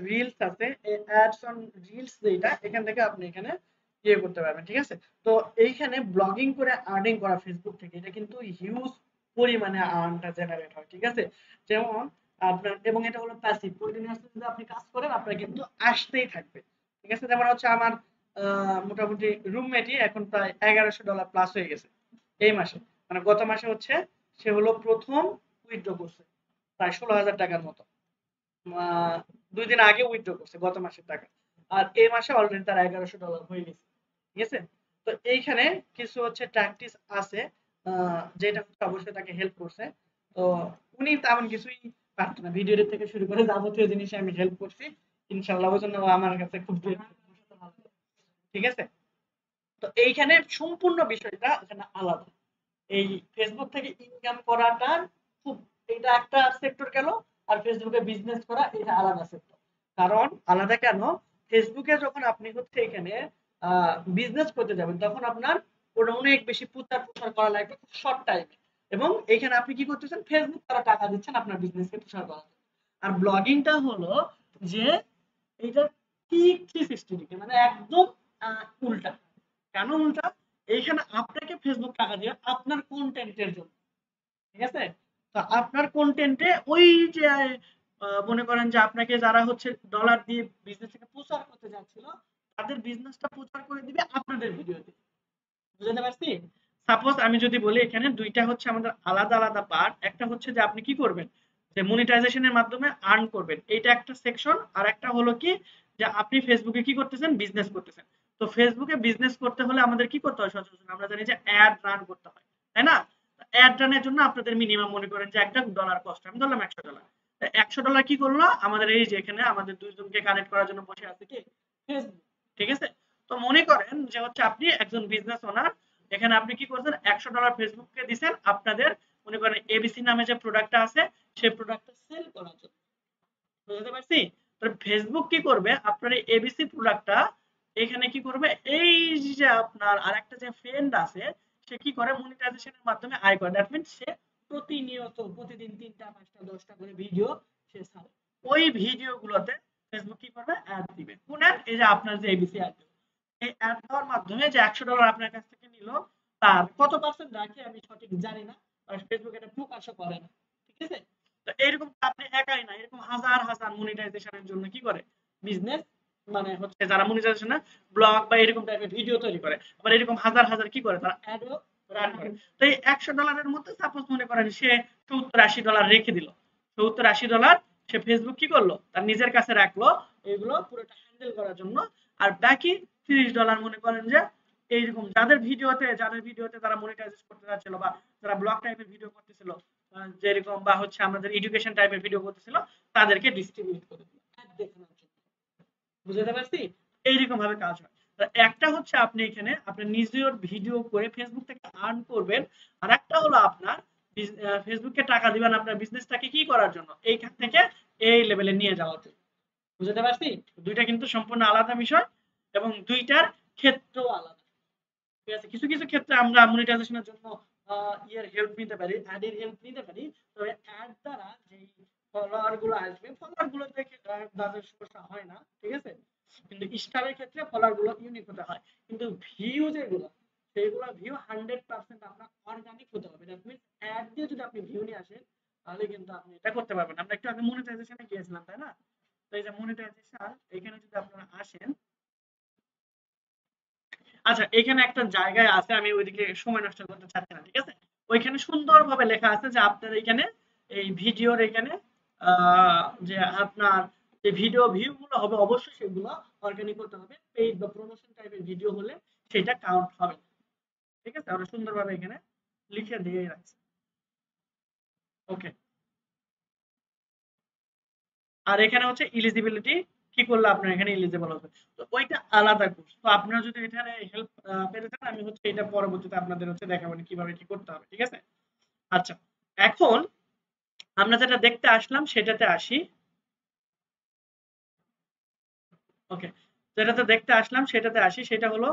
রিলস আছে, অ্যাডস অন রিলস, যেটা এখান থেকে আপনি এখানে ইয়ে করতে পারবেন। ঠিক আছে, তো এইখানে ব্লগিং করে আর্নিং করা ফেসবুক থেকে, এটা কিন্তু হিউজ পরিমাণে আর্নটা জেনারেট হয়। ঠিক আছে, যেমন আপনার, এবং এটা হলো প্যাসিভ, কন্টিনিউয়াসলি যদি আপনি কাজ করেন আপনার কিন্তু আসতেই থাকবে। ঠিক আছে, যেমন হচ্ছে আমার মোটামুটি রুমমেটই এখন প্রায় $1100 প্লাস হয়ে গেছে এই মাসে। মানে গত মাসে হচ্ছে সে হলো প্রথম উইথড্র করছে প্রায় 16,000 টাকার মতো। 2 দিন আগে উইথড্র করছে গত মাসের টাকা, আর এই মাসে অলরেডি তার $1100 হয়ে গেছে। ঠিক আছে, তো এইখানে কিছু হচ্ছে ট্যাকটিস আছে, যেটা হচ্ছে অবশ্যই তাকে হেল্প করছে। তো উনি তেমন কিছুই পারতো না, ভিডিও থেকে শুরু করে যাবতীয় জিনিসে আমি হেল্প করছি। ইনশাল্লাহ ওই জন্য ও আমার কাছে খুব grateful। ঠিক আছে, তো এইখানে সম্পূর্ণ বিষয়টা এখানে আলাদা। এই ফেসবুক থেকে ইনকাম করাটা খুব, এটা একটা সেক্টর গেল, আর ফেসবুকে বিজনেস করা এটা আলাদা সেক্টর। কারণ আলাদা কেন, ফেসবুকে যখন আপনি হচ্ছে এখানে বিজনেস করতে যাবেন তখন আপনার ওটা অনেক বেশি প্রচার প্রসার করা লাগবে খুব শর্ট টাইমে, এবং এখানে আপনি কি করতেছেন, ফেসবুক তারা টাকা দিচ্ছেন আপনার বিজনেসকে প্রসার করার জন্য। আর ব্লগিংটা হলো যে এইটা ঠিক 360 ডিগ্রি, মানে একদম উল্টা। কেন উল্টা? এইখানে আপনাকে ফেসবুক টাকা দিবে আপনার কন্টেন্টের জন্য। ঠিক আছে? তো আপনার কন্টেন্টে ওই যে মনে করেন যে আপনাকে যারা হচ্ছে ডলার দিয়ে বিজনেসটাকে প্রচার করতে যাচ্ছিল, তাদের বিজনেসটা প্রচার করে দিবে আপনাদের ভিডিওতে। বুঝতে পারছি? সাপোজ আমি যদি বলি এখানে ২ টা হচ্ছে আমাদের আলাদা, আলাদা পার্ট। একটা হচ্ছে যে আপনি কি করবেন? যে মনিটাইজেশন এর মাধ্যমে আর্ন করবেন। এইটা একটা সেকশন। আরেকটা হলো কি যে আপনি Facebook এ কি করতেছেন? বিজনেস করতেছেন। তো Facebook এ বিজনেস করতে হলে আমাদের কি করতে হয় সচরাচর? আমরা জানি যে এড রান করতে হয়। তাই না? এড রানের জন্য আপনাদের মিনিমাম মনে করেন যে $১ কস্ট। আমি ধরলাম $১০০। $১০০ কি করলো? আমাদের এই যে এখানে আমাদের ২ জনকে কানেক্ট করার জন্য বসে আছে কি? Facebook। ঠিক আছে? তো মনে করেন যে হচ্ছে আপনি একজন বিজনেস ওনার, এখানে আপনি কি করছেন $১০০ ফেসবুককে দিচ্ছেন আপনাদের মনে করেন এবিসি নামে যে প্রোডাক্টটা আছে সেই প্রোডাক্টটা সেল করার জন্য। বুঝতে পারছি? তো ফেসবুক কি করবে আপনার এই এবিসি প্রোডাক্টটা এখানে কি করবে এই যে আপনার আরেকটা যে ফ্রেন্ড আছে সে কি করে মনিটাইজেশনের মাধ্যমে আয় করে। দ্যাট মিন্স সে প্রতিনিয়ত প্রতিদিন ৩টা ৫টা ১০টা করে ভিডিও সে ছাড়ে। ওই ভিডিওগুলোতে ফেসবুক কি করবে অ্যাড দিবে। কোন অ্যাড? এই যে আপনার যে এবিসি অ্যাড, এই অ্যাড দেওয়ার মাধ্যমে যে $১০০ আপনার কাছ থেকে নিল তার কত পার্সেন্ট রাখে আমি সঠিক জানি না। আর ফেসবুক এটা প্রকাশও করে না। ঠিক আছে? তো এরকম আপনি একাই না, এরকম হাজার হাজার মনিটাইজেশনের জন্য কি করে বিজনেস মানে হচ্ছে যারা মনিটাইজেশন ব্লগ বা এরকম টাইপের ভিডিও তৈরি করে আবার এরকম হাজার হাজার কি করে তারা অ্যাডও রান করে। তো এই $১০০ মধ্যে সাপোজ মনে করেন সে $৭০-৮০ রেখে দিল। $৭০-৮০ সে ফেসবুক কি করলো তার নিজের কাছে রাখলো এগুলো পুরোটা হ্যান্ডেল করার জন্য। আর বাকি $৩০ মনে করেন যে এইরকম যাদের ভিডিওতে তারা মনিটাইজ করতে যাচ্ছিল বা যারা ব্লগ টাইপের ভিডিও করতেছিল যেরকম বা হচ্ছে আমাদের এডুকেশন টাইপের ভিডিও করতেছিল তাদেরকে ডিস্ট্রিবিউট করে দিল অ্যাড দেখানোর জন্য। বুঝতে পারছি? এইরকম ভাবে কাজ হয়। একটা হচ্ছে আপনি এখানে আপনার নিজের ভিডিও করে ফেসবুক থেকে আর্ন করবেন। আর একটা হলো আপনার ফেসবুককে টাকা দিবেন আপনার বিজনেসটাকে কি করার জন্য এইখান থেকে এই লেভেলে নিয়ে যাওয়ার জন্য। বুঝতে পারছি? দুইটা কিন্তু সম্পূর্ণ আলাদা বিষয় এবং দুইটার ক্ষেত্রও আলাদা। ঠিক আছে? কিছু কিছু ক্ষেত্রে আমরা মনিটাইজেশনের জন্য ইয়ের হেল্প নিতে পারি, অ্যাডের হেল্প নিতে পারি। তবে অ্যাড দ্বারা যেই ফলোয়ার গুলো আসবে, ফলোয়ার গুলো থেকে তাদের সমস্যা হয় না। ঠিক আছে? কিন্তু স্টারের ক্ষেত্রে ফলোয়ার গুলো ইউনিক হতে হয়। কিন্তু ভিউ যেগুলো সেইগুলো ভিউ 100% আপনার অর্গানিক হতে হবে। দ্যাট মিন্স অ্যাড দিয়ে যদি আপনি ভিউ নিয়ে আসেন তাহলে কিন্তু আপনি এটা করতে পারবেন। আমরা একটু আগে মনিটাইজেশনে গিয়েছিলাম, তাই না? তো এই যে মনিটাইজেশন এখানে যদি আপনারা আসেন, আচ্ছা এখানে একটা জায়গায় আছে আমি ওইদিকে সময় নষ্ট করতে চাচ্ছি না। ঠিক আছে? ওইখানে সুন্দরভাবে লেখা আছে যে আপনার এখানে এই ভিডিওর এখানে যে আপনার যে ভিডিও ভিউ গুলো হবে অবশ্যই সেগুলো অর্গানিক হতে হবে। পেইড বা প্রমোশন টাইপের ভিডিও হলে সেটা কাউন্ট হবে না। ঠিক আছে? আমরা সুন্দরভাবে এখানে লিখে দিয়ে রাখছি। ওকে। আর এখানে হচ্ছে এলিজিবিলিটি কি করলে আপনার এখানে এলিজিবল হবে। তো ওইটা আলাদা কোর্স। তো আপনারা যদি এখানে হেল্প পেতে চান আমি হচ্ছে এটা পরবর্তীতে আপনাদের হচ্ছে দেখাবো কিভাবে কি করতে হবে। ঠিক আছে? আচ্ছা। এখন আমরা যেটা দেখতে আসলাম সেটাতে আসি। ওকে। যেটাতে দেখতে আসলাম সেটাতে আসি সেটা হলো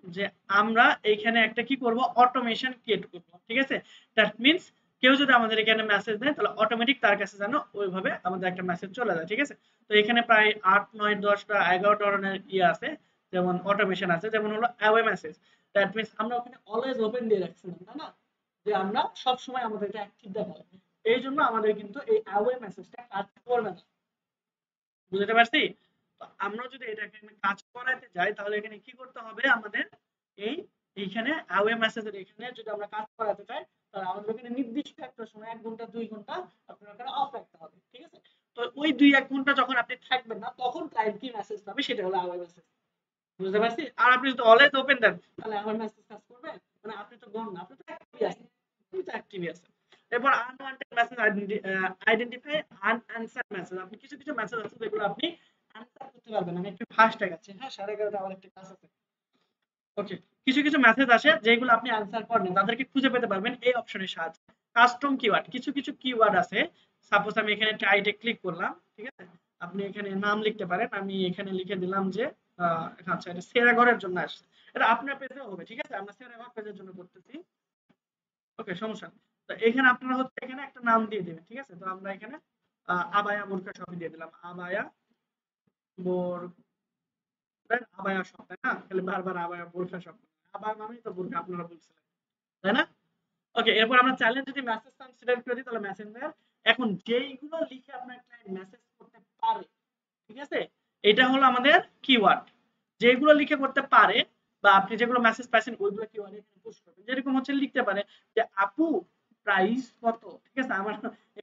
যে আমরা এইখানে একটা কি করব অটোমেশন ক্রিয়েট করব। ঠিক আছে? দ্যাট মিন্স কেউ যদি আমাদের এখানে মেসেজ দেয় তাহলে অটোমেটিক তার কাছে যেন ওইভাবে আমাদের একটা মেসেজ চলে যায়। ঠিক আছে? তো এখানে প্রায় ৮ ৯ ১০ টা ১১ ধরনের ইয়ে আছে যেমন অটোমেশন আছে যেমন হলো অ্যাওয়ে মেসেজ। দ্যাট মিন্স আমরা ওখানে অলওয়েজ ওপেন দিয়ে রাখছিলাম, তাই না? যে আমরা সব সময় আমাদেরকে অ্যাক্টিভ দেখাবো। এই জন্য আমাদের কিন্তু এই অ্যাওয়ে মেসেজটা কাজ করবে না। বুঝতে পারছি? তো আমরা যদি এটাকে কাজ করাতে যাই তাহলে এখানে কি করতে হবে আমাদের এই এইখানে অ্যাওয়ে মেসেজের এখানে যদি আমরা কাজ করাতে চাই তাহলে আমাদের এখানে নির্দিষ্ট একটা সময় ১ ঘন্টা ২ ঘন্টা আপনার ওখানে অফ রাখতে হবে। ঠিক আছে? তো ওই ২-১ ঘন্টা যখন আপনি থাকবেন না তখন ক্লায়েন্ট কি মেসেজ পাবে সেটা হলো অ্যাওয়ে মেসেজ। বুঝতে পারছি? আর আপনি যদি অলওয়েজ ওপেন দেন তাহলে অ্যাওয়ে মেসেজ কাজ করবে? মানে আপনি তো গণ না, আপনি তো অ্যাক্টিভই আছেন। আপনি তো অ্যাক্টিভই আছেন। এরপর আনওয়ান্টেড মেসেজ আইডেন্টিফাই আনআনসার্ড মেসেজ। আপনি কিছু কিছু মেসেজ আছে যেগুলো আপনি আনসার করতে পারবেন। আমি একটু ফাস্ট হয়ে যাচ্ছি। হ্যাঁ 11:30 আমার একটা ক্লাস আছে। ওকে। কিছু কিছু মেসেজ আসে যেগুলো আপনি আনসার করেন তাদেরকে খুঁজে পেতে পারবেন এই অপশনের সাহায্যে। কাস্টম কিওয়ার্ড কিছু কিছু কিওয়ার্ড আছে। সাপোজ আমি এখানে টাইটে ক্লিক করলাম। ঠিক আছে? আপনি এখানে নাম লিখতে পারেন। আমি এখানে লিখে দিলাম যে আচ্ছা এটা সেরা ঘরের জন্য আসছে। এটা আপনার পেজেও হবে। ঠিক আছে? আমরা সেরা ঘর পেজের জন্য করতেছি। ওকে সমস্যা নেই। তো এখানে আপনারা হচ্ছে এখানে একটা নাম দিয়ে দিবেন। ঠিক আছে? তো আমরা এখানে আবায়া বোরকা শপ দিয়ে দিলাম। আবায়া বোর আবায়া শপ, তাই না? খালি বারবার আবায়া বোরকা শপ। আবায়া মানেই তো বোরকা আপনারা বলছিলেন। তাই না? ওকে, এরপর আমরা চাইলে যদি মেসেজ কনসিডার করে দিই তাহলে মেসেঞ্জার। এখন যেইগুলো লিখে আপনার ক্লায়েন্ট মেসেজ করতে পারে, ঠিক আছে, এটা হলো আমাদের কিওয়ার্ড। যেগুলো লিখে করতে পারে বা আপনি যেগুলো মেসেজ পাইছেন ওইগুলো কিওয়ার্ড এখানে পুশ করবেন। যেরকম হচ্ছে লিখতে পারে যে আপু প্রাইস কত, ঠিক আছে, আমার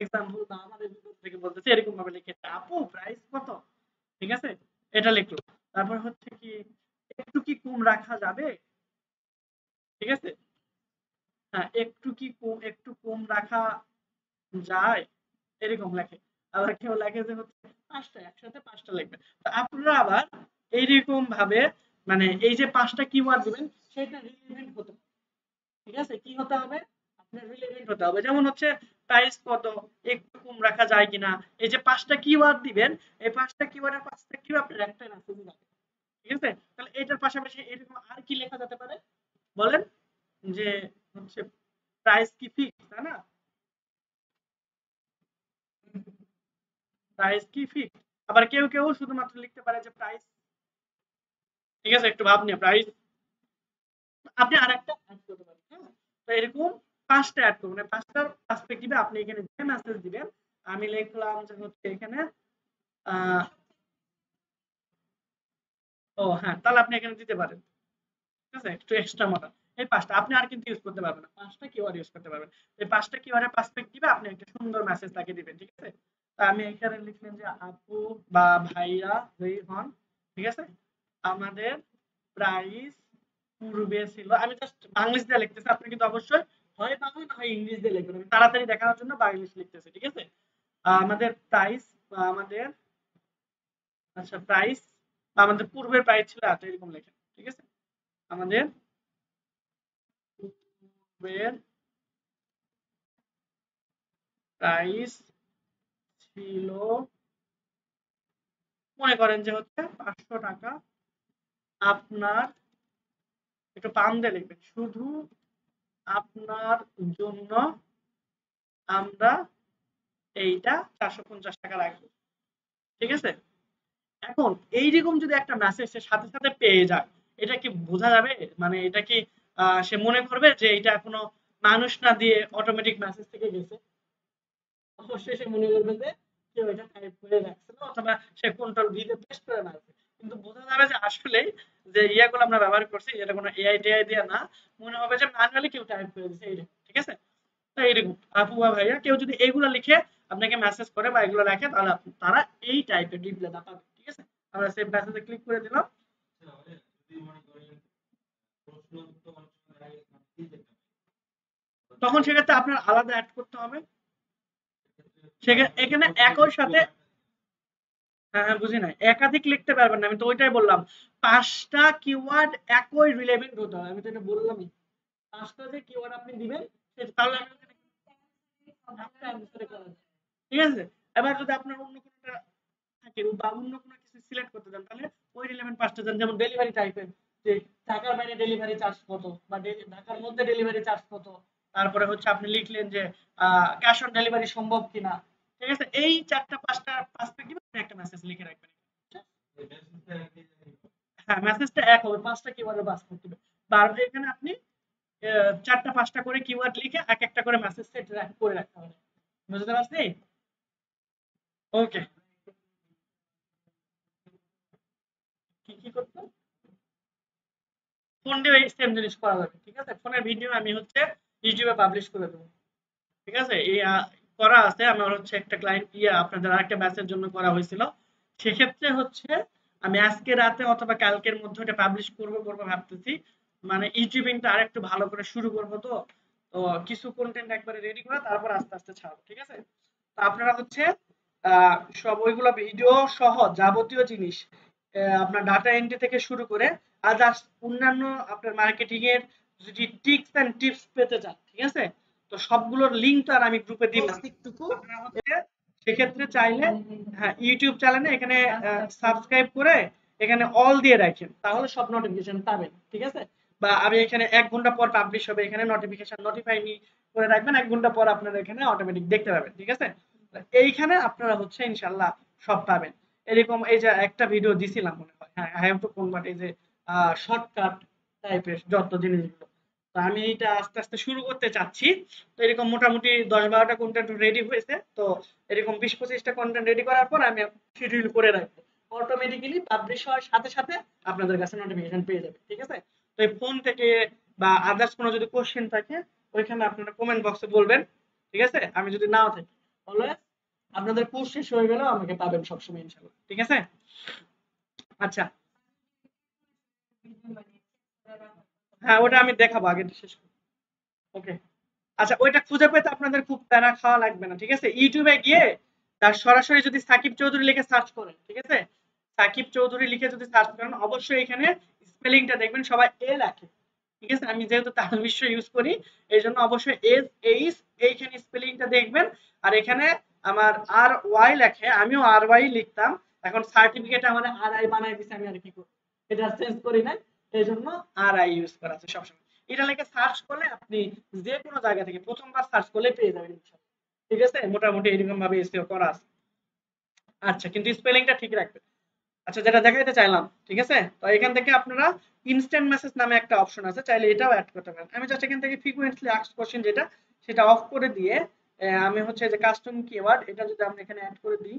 এক্সাম্পল বা আমাদের ভিতর থেকে বলতেছে এরকম ভাবে লিখেছে আপু প্রাইস কত, ঠিক আছে, এটা লিখলো। তারপর হচ্ছে কি একটু কি কম রাখা যাবে, ঠিক আছে, হ্যাঁ একটু কম রাখা যায়, এরকম লেখে। আবার কেউ লেখে যে হচ্ছে ৫টা একসাথে ৫টা লিখবে। তো আপনারা আবার এইরকম ভাবে মানে এই যে ৫টা কিওয়ার্ড দিবেন সেটা রিলেভেন্ট হতে হবে। ঠিক আছে? কি হতে হবে? আপনার রিলেভেন্ট হতে হবে। যেমন হচ্ছে প্রাইস কত, একটু কম রাখা যায় কিনা। এই যে ৫টা কিওয়ার্ড দিবেন, এই ৫টা কিওয়ার্ডের ৫টা কিওয়ার্ড আপনার একটা মেসেজ দিবেন। ঠিক আছে? তাহলে এটার পাশাপাশি এরকম আর কি লেখা যেতে পারে? বলেন? যে হচ্ছে প্রাইস কি ফিক্স, তাই না? প্রাইস কি ফিক্স? আবার কেউ শুধুমাত্র লিখতে পারে যে প্রাইস, ঠিক আছে, একটু ভাব নিয়ে প্রাইস। আপনি আরেকটা এড করতে পারেন, হ্যাঁ? তো এরকম ৫টা এড করবেন। ৫টার পার্সপেক্টিভে আপনি এখানে যে মেসেজ দিবেন, আমি লিখলাম যে হচ্ছে এখানে আ ও হ্যাঁ, তাহলে আপনি এখানে দিতে পারেন। ঠিক আছে? একটু এক্সট্রা মডার্ন। এই ৫টা আপনি আর কিন্তু ইউজ করতে পারবেন না। ৫টা কিওয়ার্ড ইউজ করতে পারবেন। এই ৫টা কিওয়ার্ডের পার্সপেক্টিভে আপনি একটা সুন্দর মেসেজ তাকে দিবেন। ঠিক আছে? তো আমি এখানে লিখলাম যে আপু বা ভাইয়া যেই হন, ঠিক আছে? আমাদের প্রাইস পূর্বে ছিল। আমি জাস্ট বাংলিশ দিয়ে লিখতেছি। আপনি কিন্তু অবশ্যই হয় বাংলা না হয় ইংলিশ দিয়ে লিখবেন। আমি তাড়াতাড়ি দেখানোর জন্য বাংলিশ লিখতেছি। ঠিক আছে? আমাদের প্রাইস বা আমাদের আচ্ছা প্রাইস বা আমাদের পূর্বের প্রাইস ছিল এত, এরকম লেখেন। ঠিক আছে? আমাদের পূর্বের প্রাইস ছিল মনে করেন যে হচ্ছে ৫০০ টাকা। আপনার একটু পাম দিয়ে লিখবেন। শুধু আপনার জন্য আমরা এইটা ৪৫০ টাকা রাখবো। ঠিক আছে? এখন এইরকম যদি একটা মেসেজ সে সাথে পেয়ে যায়, এটা কি বোঝা যাবে? মানে এটা কি সে মনে করবে যে এটা কোনো মানুষ না দিয়ে অটোমেটিক মেসেজ থেকে গেছে? অবশ্যই সে মনে করবে যে কেউ এটা টাইপ করে রাখছিল অথবা সে কন্ট্রোল ভি তে পেস্ট করে মারছে। কিন্তু বোঝা যাবে যে আসলেই যে ইয়াগুলো আমরা ব্যবহার করছি এটা কোনো এআই টেআই দিয়ে না। মনে হবে যে ম্যানুয়ালি কেউ টাইপ করে দিছে এইরকম। ঠিক আছে? তো এইরকম আপু বা ভাইয়া কেউ যদি এইগুলো লিখে আপনাকে মেসেজ করে বা এগুলো লেখে তাহলে তারা এই টাইপের রিপ্লাইটা পাবে। ঠিক আছে? আমরা সেভ মেসেজে ক্লিক করে দিলাম। তখন সেক্ষেত্রে আপনার আলাদা অ্যাড করতে হবে। এখানে একই সাথে হ্যাঁ, হ্যাঁ, বুঝি নাই। একাধিক লিখতে পারবেন না। আমি তো ওইটাই বললাম। ৫টা কিওয়ার্ড একই রিলেভেন্ট হতে হবে। আমি তো এটা বললামই। ৫টা যে কিওয়ার্ড আপনি দিবেন তাহলে আমি ওখানে একটা অ্যান্সারে করা যায়। ঠিক আছে? এবার যদি আপনার অন্য কোনটা থাকে বা অন্য কোনো কিছু সিলেক্ট করতে চান তাহলে ওই রিলেভেন্ট ৫টা দেন। যেমন ডেলিভারি টাইপের যে ঢাকার বাইরে ডেলিভারি চার্জ কত বা ঢাকার মধ্যে ডেলিভারি চার্জ কত। তারপরে হচ্ছে আপনি লিখলেন যে ক্যাশ অন ডেলিভারি সম্ভব কিনা। ঠিক আছে? এই ৪টা ৫টা পার্সপেক্টিভে আপনি একটা মেসেজ লিখে রাখবেন। হ্যাঁ, মেসেজটা এক হবে ৫টা কিওয়ার্ডের পার্সপেক্টিভে। আর এখানে আপনি ৪টা ৫টা করে কিওয়ার্ড লিখে একটা করে মেসেজ সেট করে রাখতে হবে। বুঝতে পারছি? ওকে। কি করতে? ফোন দিয়ে এই সেম জিনিস করা যাবে। ঠিক আছে? ফোনের ভিডিও আমি হচ্ছে ইউটিউবে পাবলিশ করে দেবো। ঠিক আছে? এই করা আছে আমার হচ্ছে একটা ক্লায়েন্ট আপনাদের আরেকটা ব্যাচের জন্য করা হয়েছিল। সেক্ষেত্রে হচ্ছে আমি আজকে রাতে অথবা কালকের মধ্যে এটা পাবলিশ করব ভাবতেছি। মানে ইউটিউবিংটা আরেকটু ভালো করে শুরু করব তো। তো কিছু কনটেন্ট একবারে রেডি করে তারপর আস্তে ছাড়বো। ঠিক আছে? তো আপনারা হচ্ছে সব ওইগুলো ভিডিও সহ যাবতীয় জিনিস আপনার ডাটা এন্ট্রি থেকে শুরু করে আদার্স অন্যান্য আপনার মার্কেটিং এর যদি ট্রিক্স এন্ড টিপস পেতে চান, ঠিক আছে, তো সবগুলোর লিঙ্ক তো আর আমি গ্রুপে দিব না। আপনারা হচ্ছে সেক্ষেত্রে চাইলে হ্যাঁ ইউটিউব চ্যানেলে এখানে সাবস্ক্রাইব করে এখানে অল দিয়ে রাখেন তাহলে সব নোটিফিকেশন পাবেন। ঠিক আছে? বা আমি এখানে ১ ঘন্টা পর পাবলিশ হবে এখানে নোটিফিকেশন নোটিফাই করে রাখবেন। ১ ঘন্টা পর আপনারা এখানে অটোমেটিক দেখতে পাবেন। ঠিক আছে? এইখানে আপনারা হচ্ছে ইনশাল্লাহ সব পাবেন। এরকম এই যে একটা ভিডিও দিছিলাম মনে হয়, হ্যাঁ আই হ্যাভ টু কনভার্ট, এই যে শর্টকাট টাইপের যত জিনিসগুলো তো আমি এটা আস্তে আস্তে শুরু করতে চাচ্ছি। তো এরকম মোটামুটি 10-12টা কন্টেন্ট রেডি হয়েছে। তো এরকম 20-25টা কন্টেন্ট রেডি করার পর আমি শিডিউল করে রাখবো। অটোমেটিক্যালি পাবলিশ হওয়ার সাথে সাথে আপনাদের কাছে নোটিফিকেশন পেয়ে যাবে, ঠিক আছে? তো এই ফোন থেকে বা আদার্স কোনো যদি কোশ্চেন থাকে ওইখানে আপনারা কমেন্ট বক্সে বলবেন, ঠিক আছে? আমি যদি নাও থাকি অলওয়েজ আপনাদের কোর্স শেষ হয়ে গেলেও আমাকে পাবেন সবসময় ইনশাল্লাহ, ঠিক আছে? আচ্ছা, হ্যাঁ ওটা আমি দেখাবো, আগে শেষ করি। ওকে। আচ্ছা, ওইটা খুঁজে পেতে আপনাদের খুব প্যারা খাওয়া লাগবে না, ঠিক আছে? ইউটিউবে গিয়ে তার সরাসরি যদি সাকিব চৌধুরী লিখে সার্চ করেন, ঠিক আছে? সাকিব চৌধুরী লিখে যদি সার্চ করেন অবশ্যই এখানে স্পেলিংটা দেখবেন সবাই এ লেখে, ঠিক আছে? আমি যেহেতু তাল বিশ্ব ইউজ করি এই জন্য অবশ্যই এস এইচ এইখানে স্পেলিংটা দেখবেন। আর এখানে আমার আর ওয়াই লেখে, আমিও আর ওয়াই লিখতাম, এখন সার্টিফিকেট আমার আর আই বানাই দিছে, আমি আর কি করব, এটা চেঞ্জ করি নাই, এই জন্য আর আই ইউজ করা আছে সবসময়। এটা লিখে সার্চ করলে আপনি যে কোনো জায়গা থেকে প্রথমবার সার্চ করলে পেয়ে যাবেন ইনশাআল্লাহ, ঠিক আছে? মোটামুটি এরকম ভাবে এসইও করা আছে। আচ্ছা, কিন্তু স্পেলিংটা ঠিক রাখবেন। আচ্ছা, যেটা দেখাইতে চাইলাম, ঠিক আছে? তো এখান থেকে আপনারা ইনস্ট্যান্ট মেসেজ নামে একটা অপশন আছে, চাইলে এটাও অ্যাড করতে পারেন। আমি জাস্ট এখান থেকে ফ্রিকোয়েন্টলি আস্কড কোশ্চেন যেটা সেটা অফ করে দিয়ে আমি হচ্ছে যে কাস্টম কিওয়ার্ড এটা যদি আমরা এখানে অ্যাড করে দিই,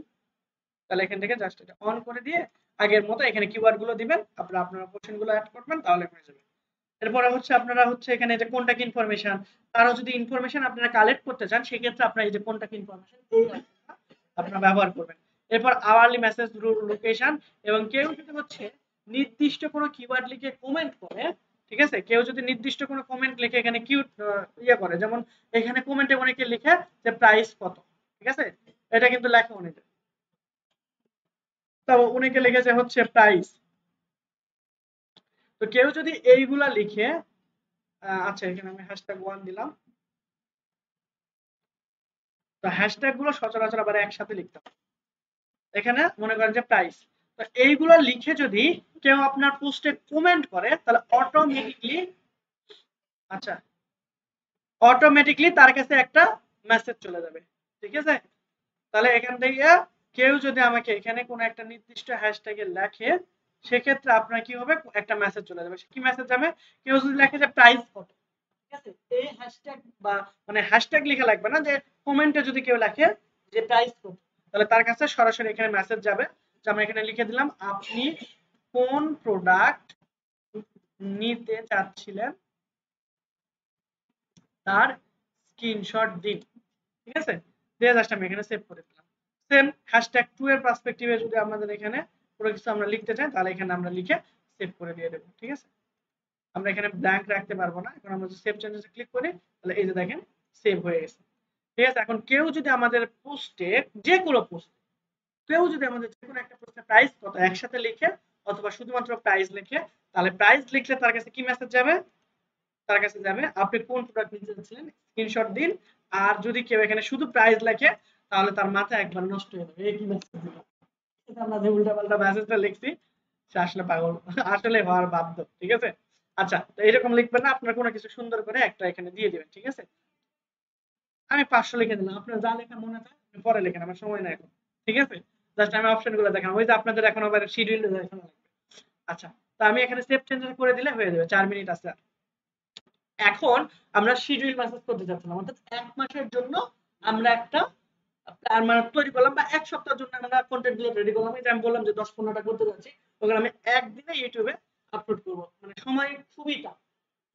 তাহলে এখান থেকে জাস্ট এটা অন করে দিয়ে আগের মতো এখানে কিওয়ার্ড গুলো দিবেন, আপনারা আপনার কোশ্চেন গুলো অ্যাড করবেন, তাহলে হয়ে যাবে। এরপরে হচ্ছে আপনারা হচ্ছে এখানে যে কন্টাক্ট ইনফরমেশন, তারও যদি ইনফরমেশন আপনারা কালেক্ট করতে চান সেক্ষেত্রে আপনারা এই যে কন্টাক্ট ইনফরমেশন এই অপশনটা আপনারা ব্যবহার করবেন। এরপর আওয়ারলি মেসেজ লোকেশন, এবং কেউ যদি হচ্ছে নির্দিষ্ট কোনো কিওয়ার্ড লিখে কমেন্ট করে, ঠিক আছে? কেউ যদি নির্দিষ্ট কোনো কমেন্ট লিখে এখানে কিউট ইয়ে করে, যেমন এখানে কমেন্টে অনেকে লিখে যে প্রাইস কত, ঠিক আছে? এটা কিন্তু লেখা অনেকে, তো অনেকে লিখেছে হচ্ছে প্রাইস। তো কেউ যদি এইগুলা লিখে আচ্ছা এখানে আমি হ্যাশট্যাগ 1 দিলাম। তো হ্যাশট্যাগ গুলো সচরাচর আবার একসাথে লিখতে হবে। এখানে মনে করেন যে প্রাইস, তো এইগুলো লিখে যদি কেউ আপনার পোস্টে কমেন্ট করে তাহলে আচ্ছা অটোমেটিকলি তার কাছে একটা মেসেজ চলে যাবে, ঠিক আছে? তাহলে এখান থেকে কেউ যদি আমাকে এখানে কোনো একটা নির্দিষ্ট হ্যাশট্যাগে লেখে সেক্ষেত্রে আপনার কি হবে, একটা মেসেজ চলে যাবে। কি মেসেজ যাবে? কেউ যদি লেখে যে প্রাইস কত, ঠিক আছে? এই হ্যাশট্যাগ বা মানে হ্যাশট্যাগ লেখা লাগবে না, যে কমেন্টে যদি কেউ লেখে যে প্রাইস কত, তাহলে তার কাছে সরাসরি এখানে মেসেজ যাবে যে আমরা এখানে লিখে দিলাম আপনি কোন প্রোডাক্ট নিতে চাচ্ছিলেন তার স্ক্রিনশট দিন, ঠিক আছে? দিয়ে জাস্ট আমি এখানে সেভ করে দিলাম। সেম হ্যাশট্যাগ 2 এর পার্সপেক্টিভে যদি আমাদের এখানে পুরো কিছু আমরা লিখতে চাই তাহলে এখানে আমরা লিখে সেভ করে দিয়ে দেব, ঠিক আছে? আমরা এখানে ব্ল্যাঙ্ক রাখতে পারবো না। এখন আমরা যদি সেভ চেঞ্জেসে ক্লিক করি তাহলে এই যে দেখেন সেভ হয়ে গেছে, ঠিক আছে? এখন কেউ যদি আমাদের পোস্টে যে কোনো পোস্ট কেউ যদি আমাদের যে কোনো একটা পোস্টে প্রাইস কত একসাথে লিখে অথবা শুধুমাত্র প্রাইস লিখে, তাহলে প্রাইস লিখলে তার কাছে কি মেসেজ যাবে? তার কাছে যাবে আপনি কোন প্রোডাক্ট নিতে চাচ্ছিলেন স্ক্রিনশট দিন। আর যদি কেউ এখানে শুধু প্রাইস লেখে তাহলে তার মাথা একবার নষ্ট হয়ে যাবে, এই কি মেসেজ দিল, আমরা যে উল্টাপাল্টা মেসেজটা লিখছি সে আসলে পাগল, আসলে হওয়ার বাধ্য, ঠিক আছে? আচ্ছা, তো এরকম লিখবেন না, আপনার কোনো কিছু সুন্দর করে একটা এখানে দিয়ে দিবেন, ঠিক আছে? আমি 500 লিখে দিলাম, আপনার যা লেখা মনে থাকে আপনি পরে লেখেন, আমার সময় নাই এখন, ঠিক আছে? জাস্ট আমি অপশন গুলো দেখালাম, ওই যে আপনাদের এখন আবার শিডিউল দেখানো লাগবে। আচ্ছা, তো আমি এখানে সেভ চেঞ্জেস করে দিলে হয়ে যাবে, 4 মিনিট আছে। এখন আমরা শিডিউল মেসেজ করতে যাচ্ছিলাম, অর্থাৎ 1 মাসের জন্য আমরা একটা প্ল্যান মানে তৈরি করলাম, বা 1 সপ্তাহের জন্য আমরা কন্টেন্ট গুলো রেডি করলাম। এই যে আমি বললাম যে 10-15টা করতে যাচ্ছি, ওগুলো আমি একদিনে ইউটিউবে আপলোড করব, মানে সময় খুবই কম।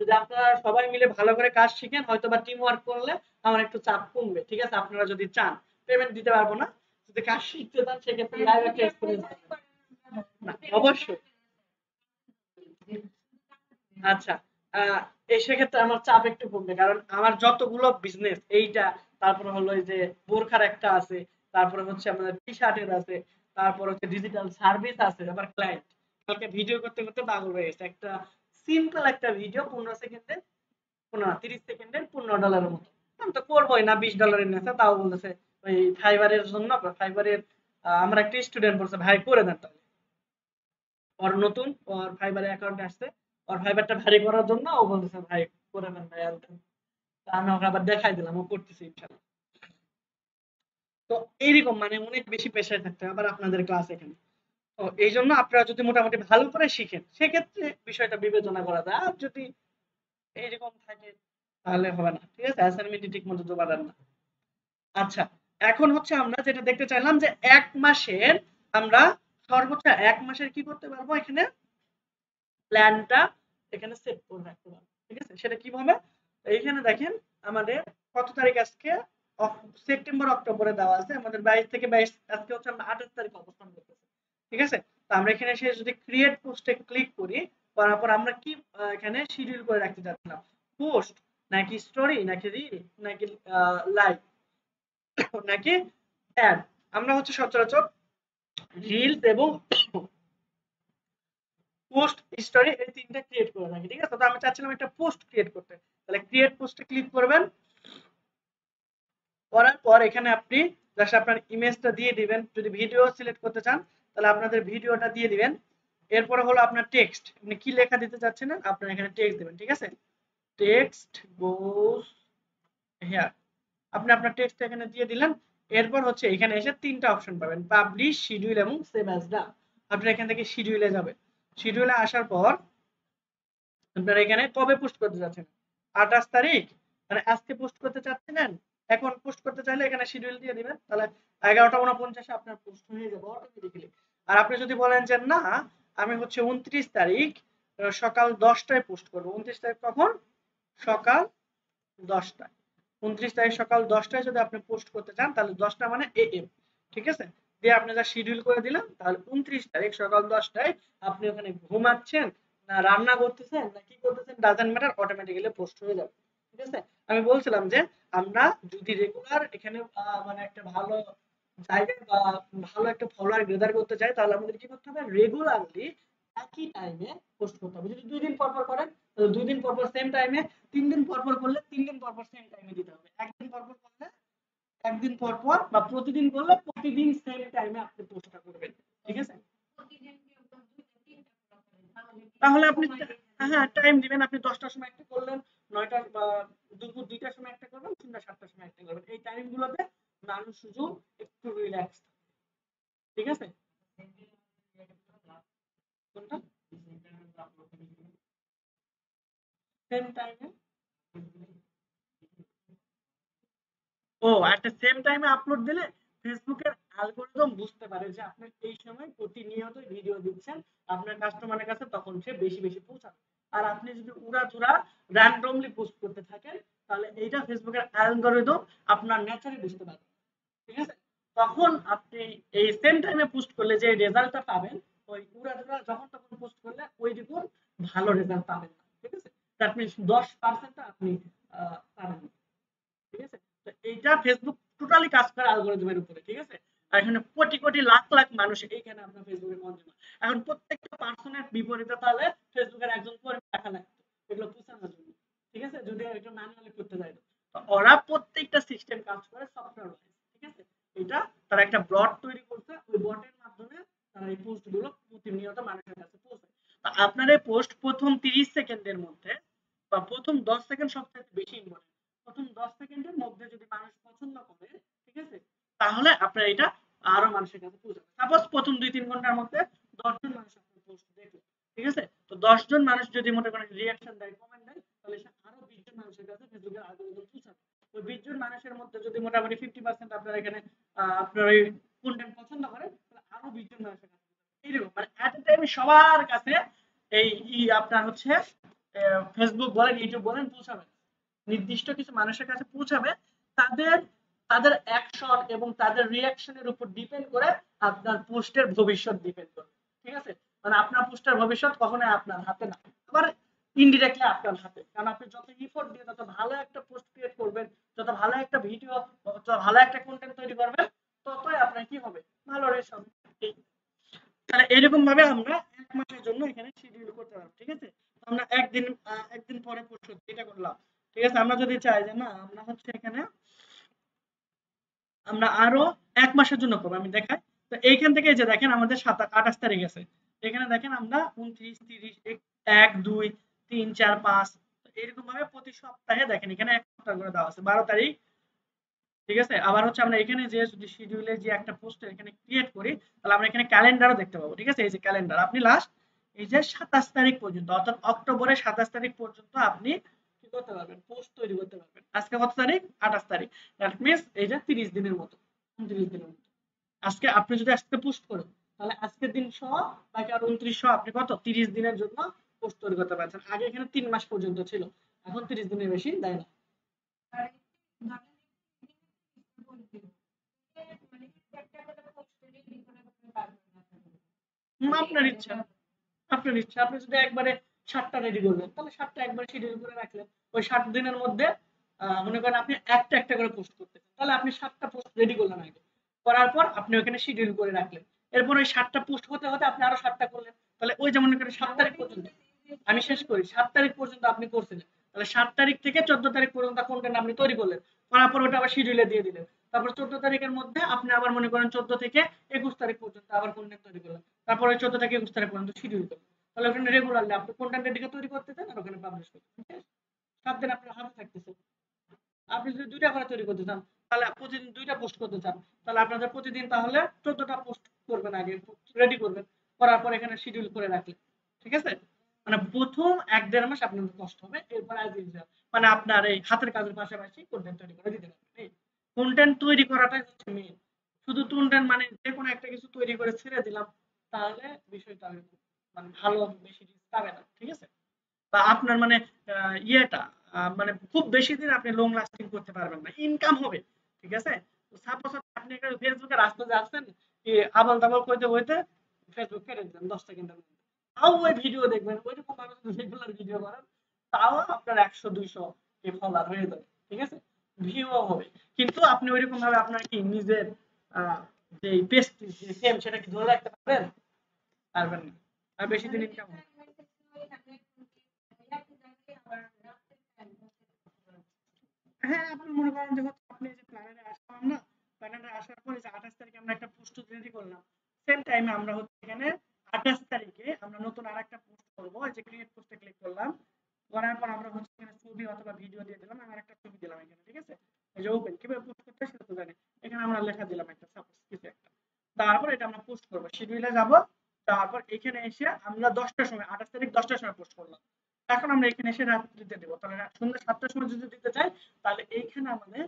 যদি আপনারা সবাই মিলে ভালো করে কাজ শিখেন হয়তো বা টিম ওয়ার্ক করলে আমার একটু চাপ কমবে, ঠিক আছে? আপনারা যদি চান পেমেন্ট দিতে পারবো না, যদি কাজ শিখতে চান সেক্ষেত্রে লাইভ একটা এক্সপেরিয়েন্স না অবশ্যই। আচ্ছা, এই সেক্ষেত্রে আমার চাপ একটু কমবে, কারণ আমার যতগুলো বিজনেস এইটা, তারপরে হলো এই যে বোরখার একটা আছে, তারপরে হচ্ছে আমাদের টি শার্টের আছে, তারপর হচ্ছে ডিজিটাল সার্ভিস আছে, আবার ক্লায়েন্ট। কালকে ভিডিও করতে করতে পাগল হয়ে গেছে, একটা সিম্পল একটা ভিডিও 15 সেকেন্ডের, 30 সেকেন্ডের $15 মতো। আমি তো করবোই না, $20 নেছে, তাও বলতেছে ওই ফাইবারের জন্য, ফাইবারের আমার একটা স্টুডেন্ট বলছে ভাই করে দেন তাহলে, ওর নতুন ওর ফাইবারে অ্যাকাউন্ট আসছে, ওর ফাইবারটা ভারী করার জন্য ও বলতেছে ভাই করে নেন ভাই আর আমি ওকে আবার দেখাই দিলাম ও করতেছে ইনশাল্লাহ। তো এইরকম মানে অনেক বেশি প্রেশার থাকতে হবে আবার আপনাদের ক্লাস এখানে। তো এই জন্য আপনারা যদি মোটামুটি ভালো করে শিখেন সেক্ষেত্রে বিষয়টা বিবেচনা করা যায়। আর যদি এইরকম থাকে তাহলে হবে না, ঠিক আছে? অ্যাসাইনমেন্ট ঠিক মতো জমা দেন না। আচ্ছা, এখন হচ্ছে আমরা যেটা দেখতে চাইলাম যে এক মাসের আমরা সর্বোচ্চ এক মাসের কি করতে পারবো, এখানে প্ল্যানটা এখানে সেট করে রাখতে পারবো, ঠিক আছে? সেটা কিভাবে? এইখানে দেখেন আমাদের কত তারিখ আজকে, সেপ্টেম্বর অক্টোবরে দেওয়া আছে আমাদের 22 থেকে 22, আজকে হচ্ছে আমরা 28 তারিখ অবস্থান করতেছি, ঠিক আছে? তো আমরা এখানে এসে যদি ক্রিয়েট পোস্টে ক্লিক করি, করার পর আমরা কি এখানে শিডিউল করে রাখতে চাচ্ছিলাম, পোস্ট নাকি স্টোরি নাকি রিল নাকি লাইভ নাকি অ্যাড। আমরা হচ্ছে সচরাচর রিলস এবং পোস্ট স্টোরি এই তিনটা ক্রিয়েট করে থাকি, ঠিক আছে? তো আমি চাচ্ছিলাম একটা পোস্ট ক্রিয়েট করতে, তাহলে ক্রিয়েট পোস্টে ক্লিক করবেন, করার পর এখানে আপনি জাস্ট আপনার ইমেজটা দিয়ে দিবেন, যদি ভিডিও সিলেক্ট করতে চান তাহলে আপনাদের ভিডিওটা দিয়ে দিবেন। এরপরে হলো আপনার টেক্সট, আপনি কি লেখা দিতে চাচ্ছেন আপনার এখানে টেক্সট দিবেন, ঠিক আছে? টেক্সট গোস হিয়ার, আপনি আপনার টেক্সট এখানে দিয়ে দিলেন। এরপর হচ্ছে এখানে এসে তিনটা অপশন পাবেন, পাবলিশ, শিডিউল এবং সেভ অ্যাজ ডান। আপনি এখান থেকে শিডিউলে যাবেন, শিডিউলে আসার পর আপনারা এখানে কবে পোস্ট করতে যাচ্ছেন, 28 তারিখ, মানে আজকে পোস্ট করতে চাচ্ছেন, এখন পোস্ট করতে চাইলে এখানে শিডিউল দিয়ে দিবেন, তাহলে 11টা 49 আপনার পোস্ট হয়ে যাবে অটোমেটিক্যালি। আর আপনি যদি বলেন যে না আমি হচ্ছে 29 তারিখ সকাল 10টায় পোস্ট করব, 29 তারিখ কখন, সকাল 10টায়, 29 তারিখ সকাল 10টায় যদি আপনি পোস্ট করতে চান তাহলে 10টা মানে এএম, ঠিক আছে? দিয়ে আপনি যা শিডিউল করে দিলেন, তাহলে 29 তারিখ সকাল 10টায় আপনি ওখানে ঘুমাচ্ছেন না রান্না করতেছেন না কি করতেছেন ডাজন্ট ম্যাটার, অটোমেটিক্যালি পোস্ট হয়ে যাবে, ঠিক আছে? আমি বলছিলাম যে আমরা যদি রেগুলার এখানে মানে একটা ভালো জায়গায় বা ভালো একটা ফলোয়ার গেদার করতে চাই তাহলে আমাদের কি করতে হবে, রেগুলারলি একই টাইমে পোস্ট করতে হবে। যদি 2 দিন পর পর করেন তাহলে 2 দিন পর পর সেম টাইমে, 3 দিন পর পর করলে 3 দিন পর পর সেম টাইমে দিতে হবে, একদিন পর পর করলে একদিন পর পর বা প্রতিদিন করলে প্রতিদিন সেম টাইমে আপনি পোস্টটা করবেন, ঠিক আছে? তাহলে আপনি হ্যাঁ টাইম দিবেন, আপনি 10টার সময় একটা করলেন, 9টা বা দুপুর 2টার সময় একটা করবেন, সন্ধ্যা 7টার সময় একটা করবেন, এই টাইম গুলোতে মানুষ শুধু একটু রিল্যাক্স, ঠিক আছে? কোনটা সেম টাইমে, ও একটা সেম টাইমে আপলোড দিলে ফেসবুকের অ্যালগরিদম বুঝতে পারে যে আপনি এই সময় প্রতিনিয়ত ভিডিও দিচ্ছেন, আপনার কাস্টমারের কাছে তখন সে বেশি বেশি পৌঁছাবে। আর আপনি যদি উড়াধুরা র্যান্ডমলি পোস্ট করতে থাকেন তাহলে এইটা ফেসবুকের অ্যালগরিদম আপনার ন্যাচারালি বুঝতে পারবে, ঠিক আছে? তখন আপনি এই সেম টাইমে পোস্ট করলে যে রেজাল্টটা পাবেন ওই উড়াধুরা যখন তখন পোস্ট করলে ওই রকম ভালো রেজাল্ট পাবেন না, ঠিক আছে? দ্যাট মিনস 10% আপনি পাবেন না, ঠিক আছে? তো এইটা ফেসবুক টোটালি কাজ করে অ্যালগরিদমের উপরে, ঠিক আছে? আর এখানে কোটি কোটি লাখ লাখ মানুষ এইখানে আপনার ফেসবুকে কনজিউমার, এখন প্রত্যেকটা পার্সনের বিপরীতে তাহলে ফেসবুকের একজন কর্মী টাকা লাগতো এগুলো পৌঁছানোর জন্য, ঠিক আছে? যদি এটা ম্যানুয়ালি করতে যায় তো ওরা প্রত্যেকটা সিস্টেম কাজ করে সফটওয়্যার ওয়াইজ, ঠিক আছে? এটা তারা একটা ব্লট তৈরি করছে, ওই বটের মাধ্যমে তারা এই পোস্ট গুলো প্রতিনিয়ত মানুষের কাছে পৌঁছায়। তো আপনার এই পোস্ট প্রথম 30 সেকেন্ডের মধ্যে বা প্রথম 10 সেকেন্ড সবচেয়ে বেশি ইম্পর্টেন্ট, প্রথম 10 সেকেন্ডের মধ্যে যদি মানুষ পছন্দ করে, ঠিক আছে? তাহলে আপনার এটা আরো মানুষের কাছে পৌঁছাবে। সাপোজ প্রথম 2-3 ঘন্টার মধ্যে 10 জন মানুষ আপনার পোস্ট দেখলো, ঠিক আছে? তো 10 জন মানুষ যদি মনে করেন রিঅ্যাকশন দেয়, কমেন্ট দেয়, তাহলে সে আরো 20 জন মানুষের কাছে ফেসবুকের অ্যালগরিদম পৌঁছাবে। তো 20 জন মানুষের মধ্যে যদি মোটামুটি 50% আপনার এখানে আপনার ওই কন্টেন্ট পছন্দ করে তাহলে আরো 20 জন মানুষের কাছে এইরকম মানে এট এ টাইমে সবার কাছে এই আপনার হচ্ছে ফেসবুক বলেন ইউটিউব বলেন পৌঁছাবে, নির্দিষ্ট কিছু মানুষের কাছে পৌঁছাবে, তাদের তাদের অ্যাকশন এবং তাদের রিঅ্যাকশনের উপর ডিপেন্ড করে আপনার পোস্টের ভবিষ্যৎ ডিপেন্ড করে, ঠিক আছে? মানে আপনার পোস্টের ভবিষ্যৎ কখনোই আপনার হাতে না, আবার ইনডিরেক্টলি আপনার হাতে, কারণ আপনি যত ইফোর্ট দিয়ে তত ভালো একটা পোস্ট ক্রিয়েট করবেন, যত ভালো একটা ভিডিও, যত ভালো একটা কন্টেন্ট তৈরি করবেন, ততই আপনার কি হবে, ভালো রেস হবে। তাহলে এরকম ভাবে আমরা এক মাসের জন্য এখানে শিডিউল করতে পারবো, ঠিক আছে? আমরা একদিন পরে পোস্ট হচ্ছে এটা করলাম, ঠিক আছে? আমরা যদি চাই যে না আমরা হচ্ছে এখানে আমরা আরো এক মাসের জন্য করবো, আমি দেখাই। তো এইখান থেকে যে দেখেন আমাদের 28 তারিখ আছে, এখানে দেখেন আমরা 29, 30, 1, 2, 3, 4, 5 এরকম ভাবে প্রতি সপ্তাহে দেখেন এখানে এক সপ্তাহ করে দেওয়া আছে 12 তারিখ, ঠিক আছে? আবার হচ্ছে আমরা এখানে যে যদি শিডিউলে যে একটা পোস্ট এখানে ক্রিয়েট করি তাহলে আমরা এখানে ক্যালেন্ডারও দেখতে পাবো, ঠিক আছে? এই যে ক্যালেন্ডার আপনি লাস্ট এই যে 27 তারিখ পর্যন্ত অর্থাৎ অক্টোবরের 27 তারিখ পর্যন্ত আপনি কি করতে পারবেন, পোস্ট তৈরি করতে পারবেন। আজকে কত তারিখ? 28 তারিখ। দ্যাট মিন্স এইটা 30 দিনের মতো, 29 দিনের মতো। আজকে আপনি যদি আজকে পোস্ট করেন, তাহলে আজকের দিন সহ বাকি আর 29 সহ আপনি কত 30 দিনের জন্য পোস্ট তৈরি করতে পারছেন। আগে এখানে 3 মাস পর্যন্ত ছিল, এখন 30 দিনের বেশি দেয় না। আপনার ইচ্ছা, আপনার ইচ্ছা। আপনি যদি একবারে 7টা রেডি করবেন, তাহলে 7টা একবারে শিডিউল করে রাখলেন। ওই 7 দিনের মধ্যে মনে করেন আপনি একটা একটা করে পোস্ট করতেছেন, তাহলে আপনি 7টা পোস্ট রেডি করলেন আগে। করার পর আপনি ওখানে শিডিউল করে রাখলেন। এরপর ওই 7টা পোস্ট হতে হতে আপনি আরো 7টা করলেন। তাহলে ওই যে মনে করেন 7 তারিখ পর্যন্ত, আমি শেষ করি, 7 তারিখ পর্যন্ত আপনি করছিলেন। তাহলে 7 তারিখ থেকে 14 তারিখ পর্যন্ত কন্টেন্ট আপনি তৈরি করলেন। করার পর ওটা আবার শিডিউলে দিয়ে দিলেন। তারপর 14 তারিখের মধ্যে আপনি আবার মনে করেন 14 থেকে 21 তারিখ পর্যন্ত আবার কন্টেন্ট তৈরি করলেন। তারপরে 14 থেকে 21 তারিখ পর্যন্ত শিডিউল করলেন। তাহলে ওখানে রেগুলারলি আপনি কন্টেন্টের দিকে তৈরি করতেছেন আর ওখানে পাবলিশ করতেছেন। 7 দিন আপনার হাতে থাকতেছে। আপনি যদি 2টা করে তৈরি করতে চান, তাহলে প্রতিদিন 2টা পোস্ট করতে চান, তাহলে আপনাদের প্রতিদিন তাহলে 14টা পোস্ট করবেন, আগে রেডি করবেন। করার পর এখানে শিডিউল করে রাখলেন। ঠিক আছে? মানে প্রথম 1-1.5 মাস আপনাদের কষ্ট হবে, এরপর আজ ইউজুয়াল মানে আপনার এই হাতের কাজের পাশাপাশি কন্টেন্ট তৈরি করে দিতে পারবেন। এই কন্টেন্ট তৈরি করাটাই হচ্ছে মেইন। শুধু কন্টেন্ট মানে যে কোনো একটা কিছু তৈরি করে ছেড়ে দিলাম, তাহলে বিষয়টা মানে ভালো বেশি রিচ পাবে না। ঠিক আছে? বা আপনার মানে ইয়েটা মানে খুব বেশি দিন আপনি লং লাস্টিং করতে পারবেন না, ইনকাম হবে। ঠিক আছে? সাপোজ আপনি ফেসবুকে রাস্তা যাচ্ছেন, কি আবাল তাবাল কইতে কইতে ফেসবুক কেটে দিলেন 10 সেকেন্ডের মধ্যে, তাও ওই ভিডিও দেখবেন, ওইরকম ভাবে যদি রেগুলার ভিডিও করেন, তাও আপনার 100-200 কে ফলোয়ার হয়ে যাবে। ঠিক আছে? ভিউও হবে। কিন্তু আপনি ওইরকম ভাবে আপনার কি নিজের যে পেস্টিজ যে সেম সেটা কি ধরে রাখতে পারবেন? পারবেন না। আর বেশি দিন ইনকাম হবে। হ্যাঁ, আপনি মনে করেন যে হচ্ছে আপনি যে প্ল্যানেটে আসলাম না, প্ল্যানেটে আসার পরে যে 28 তারিখে আমরা একটা পোস্ট রেডি করলাম, সেম টাইমে আমরা হচ্ছে এখানে 28 তারিখে আমরা নতুন আরেকটা পোস্ট করব। এই যে ক্রিয়েট পোস্টে ক্লিক করলাম, করার পর আমরা হচ্ছে এখানে ছবি অথবা ভিডিও দিয়ে দিলাম। আমার একটা ছবি দিলাম এখানে। ঠিক আছে? এই যে ওপেন কিভাবে পোস্ট করতে হয় সেটা তো জানি। এখানে আমরা লেখা দিলাম একটা সাপোজ কিছু একটা। তারপর এটা আমরা পোস্ট করব, শিডিউলে যাব। তারপর এখানে এসে আমরা 10টার সময় 28 তারিখ 10টার সময় পোস্ট করলাম। এখন আমরা এখানে এসে রাত্রিতে দেব। তাহলে সন্ধ্যা 7টার সময় যদি দিতে চাই, তাহলে এইখানে আমাদের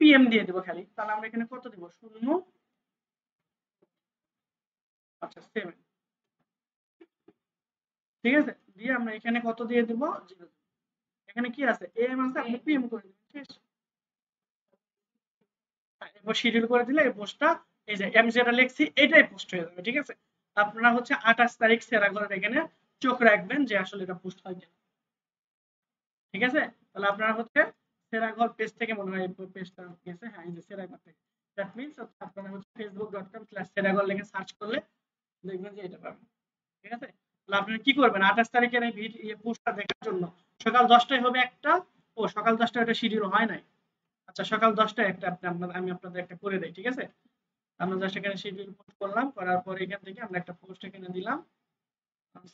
পিএম দিয়ে দেব খালি। তাহলে আমরা এখানে কত দেব? 0, আচ্ছা 7। ঠিক আছে? দিয়ে আমরা এখানে কত দিয়ে দেব? 0। এখানে কি আছে? এম আছে, আপনি পিএম করে দিবেন। ঠিক আছে? এরপর শিডিউল করে দিলে এই পোস্টটা, এই যে এম যেটা লিখছি এটাই পোস্ট হয়ে যাবে। ঠিক আছে? আপনারা হচ্ছে 28 তারিখ সেরা ঘরের এখানে চোখ রাখবেন যে আসলে এটা পোস্ট হয় কিনা। ঠিক আছে? তাহলে আপনারা হচ্ছে সেরাঘর পেজ থেকে মনে হয় পেজটা গেছে। হ্যাঁ, এই যে সেরাঘর থেকে। দ্যাট মিন্স আপনারা হচ্ছে facebook.com/সেরাঘর লিখে সার্চ করলে দেখবেন যে এটা পাবেন। ঠিক আছে? তাহলে আপনারা কি করবেন? 28 তারিখের এই পোস্টটা দেখার জন্য সকাল 10টায় হবে একটা। ও সকাল 10টায় এটা শিডিউল হয় নাই। আচ্ছা সকাল 10টায় একটা আমি আপনাদের একটা করে দেই। ঠিক আছে? আমরা জাস্ট এখানে শিডিউল পোস্ট করলাম, করার পর এখান থেকে আমরা একটা পোস্ট এখানে দিলাম।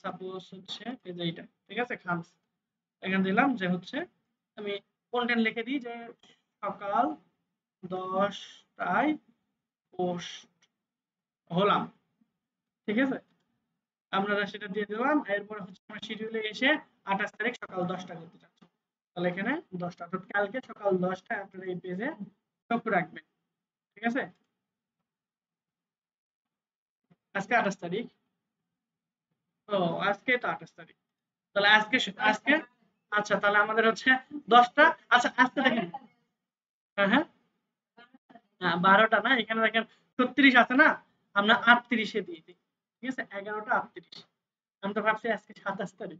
সাপোজ হচ্ছে এই যে এইটা। ঠিক আছে? খামস এখানে দিলাম যে হচ্ছে আমি কন্টেন্ট লিখে দিই যে সকাল 10টায় পোস্ট হলাম। ঠিক আছে? আপনারা সেটা দিয়ে দিলাম। এরপর হচ্ছে আমরা শিডিউলে এসে 28 তারিখ সকাল 10টা করতে চাচ্ছি। তাহলে এখানে 10টা, অর্থাৎ কালকে সকাল 10টায় আপনারা এই পেজে চোখ রাখবেন। ঠিক আছে? আজকে 28 তারিখ। ও আজকে তো 28 তারিখ। তাহলে আজকে আচ্ছা তাহলে আমাদের হচ্ছে 10টা। আচ্ছা আজকে দেখেন। হ্যাঁ, হ্যাঁ। হ্যাঁ, 12টা না, এখানে দেখেন 36 আছে না, আমরা 38 এ দিয়ে দিই। ঠিক আছে? 11টা 38। আমি তো ভাবছি আজকে 27 তারিখ।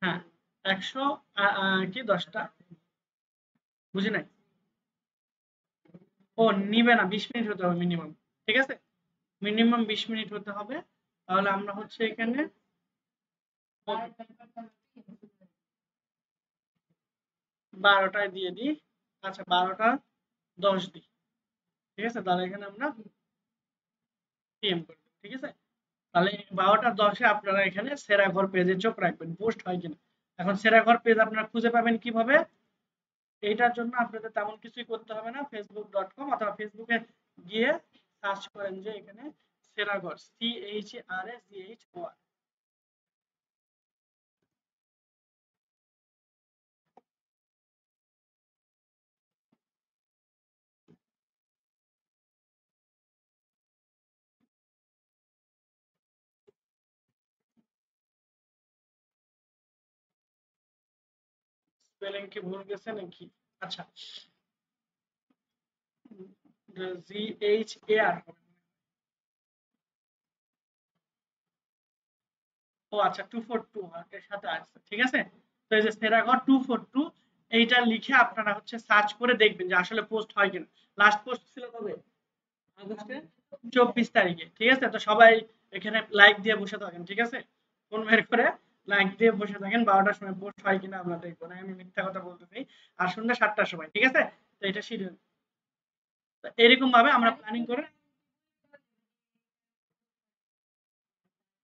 হ্যাঁ, 100 কি 10টা বুঝি নাই। ও নিবে না, 20 মিনিট হতে হবে মিনিমাম। ঠিক আছে? মিনিমাম 20 মিনিট হতে হবে। তাহলে আমরা হচ্ছে এখানে 12টায় দিয়ে দিই। আচ্ছা 12টা 10 দিই। ঠিক আছে? তাহলে এখানে আমরা পিএম করব। ঠিক আছে? তাহলে 12টা 10-এ আপনারা এখানে সেরাঘর পেজে চোখ রাখবেন পোস্ট হয় কিনা। এখন সেরাঘর পেজ আপনারা খুঁজে পাবেন কিভাবে? এইটার জন্য আপনাদের তেমন কিছুই করতে হবে না। facebook.com অথবা ফেসবুকে গিয়ে সার্চ করেন যে এখানে সেরাঘর, CHRAGHOR। স্পেলিং কি ভুল গেছে নাকি? আচ্ছা, GHAR। ও আচ্ছা, 242 এর সাথে আসছে, ঠিক আছে। তো এই যে সেরাঘর 242 এইটা লিখে আপনারা হচ্ছে সার্চ করে দেখবেন যে আসলে পোস্ট হয় কিনা। লাস্ট পোস্ট ছিল কবে? আগস্টে 24 তারিখে, ঠিক আছে। তো সবাই এখানে লাইক দিয়ে বসে থাকেন, ঠিক আছে। ফোন বের করে লাইক দিয়ে বসে থাকেন, 12টার সময় পোস্ট হয় কিনা আমরা দেখবো না, আমি মিথ্যা কথা বলতেছি। আর সন্ধ্যা 7টার সময়, ঠিক আছে। তো এটা শিডিউল, এরকম ভাবে আমরা প্ল্যানিং করে।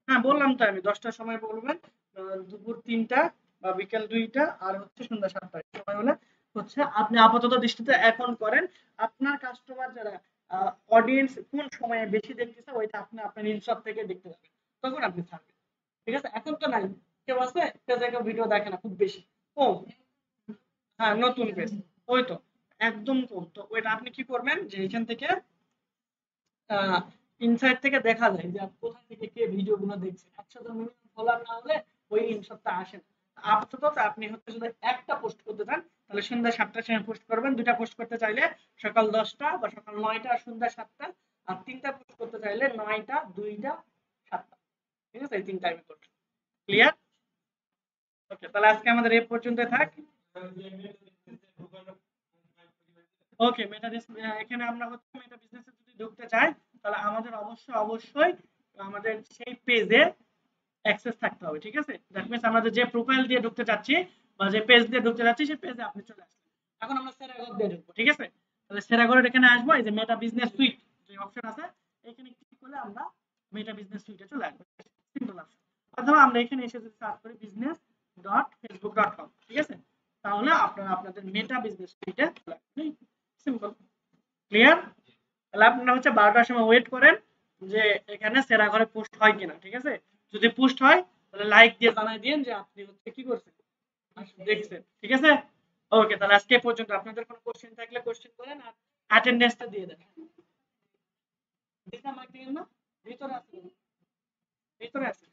হ্যাঁ, বললাম তো আমি 10টার সময় বলবেন, দুপুর 3টা বা বিকেল 2টা আর হচ্ছে সন্ধ্যা 7টা সময় হলে হচ্ছে আপনি আপাতত দৃষ্টিতে এখন করেন। আপনার কাস্টমার যারা অডিয়েন্স কোন সময়ে বেশি দেখতেছে ওইটা আপনি আপনার ইনশট থেকে দেখতে পাবেন, তখন আপনি ছাড়বেন, ঠিক আছে। এখন তো নাই, কেউ আছে পেজে কেউ ভিডিও দেখে না খুব বেশি, কম। হ্যাঁ, নতুন পেজ, ওই তো একদম কম। তো ওইটা আপনি কি করবেন যে এখান থেকে ইনসাইট থেকে দেখা যায় যে কোথা থেকে কে ভিডিওগুলো দেখছে। 100 মিলিয়ন ফলোয়ার না হলে ওই ইনশটটা আসে না। আপাতত আপনি হচ্ছে যদি একটা পোস্ট করতে চান তাহলে সন্ধ্যা 7টার সময় পোস্ট করবেন। দুইটা পোস্ট করতে চাইলে সকাল 10টা বা সকাল 9টা আর সন্ধ্যা 7টা। আর তিনটা পোস্ট করতে চাইলে 9টা, 2টা, 7টা, ঠিক আছে। এই তিন টাইমে করবেন। ক্লিয়ার? ওকে, তাহলে আজকে আমাদের এই পর্যন্ত থাক। ওকে, এখানে আমরা হচ্ছে মেটা বিজনেসে যদি ঢুকতে চাই তাহলে আমাদের অবশ্যই আমাদের সেই পেজে অ্যাক্সেস থাকতে হবে, ঠিক আছে। দ্যাট মিন্স আমরা যে প্রোফাইল দিয়ে ঢুকতে চাচ্ছি বা যে পেজ দিয়ে ঢুকতে যাচ্ছি সেই পেজে আপনি চলে আসবেন। এখন আমরা সেরাগর দিয়ে ঢুকবো, ঠিক আছে। তাহলে সেরাগরের এখানে আসবো, এই যে মেটা বিজনেস সুইট যে অপশন আছে এখানে ক্লিক করলে আমরা মেটা বিজনেস সুইটে চলে আসবো। Simple option. অথবা আমরা এখানে এসে যদি সার্চ করি business.facebook.com, ঠিক আছে, তাহলে আপনারা আপনাদের মেটা বিজনেস সুইটে চলে আসবেন। সিম্পল। ক্লিয়ার? তাহলে আপনারা হচ্ছে 12টার সময় ওয়েট করেন যে এখানে সেরা ঘরে পোস্ট হয় কিনা, ঠিক আছে। যদি পোস্ট হয় তাহলে লাইক দিয়ে জানাই দিন যে আপনি হচ্ছে কি করছেন, দেখছেন, ঠিক আছে। ওকে, তাহলে আজকে এই পর্যন্ত। আপনাদের কোনো কোশ্চেন থাকলে কোশ্চেন করেন আর অ্যাটেন্ডেন্সটা দিয়ে দেন। দিশা মার্কেটিং না ভিতরে আছে, ভিতরে আছে।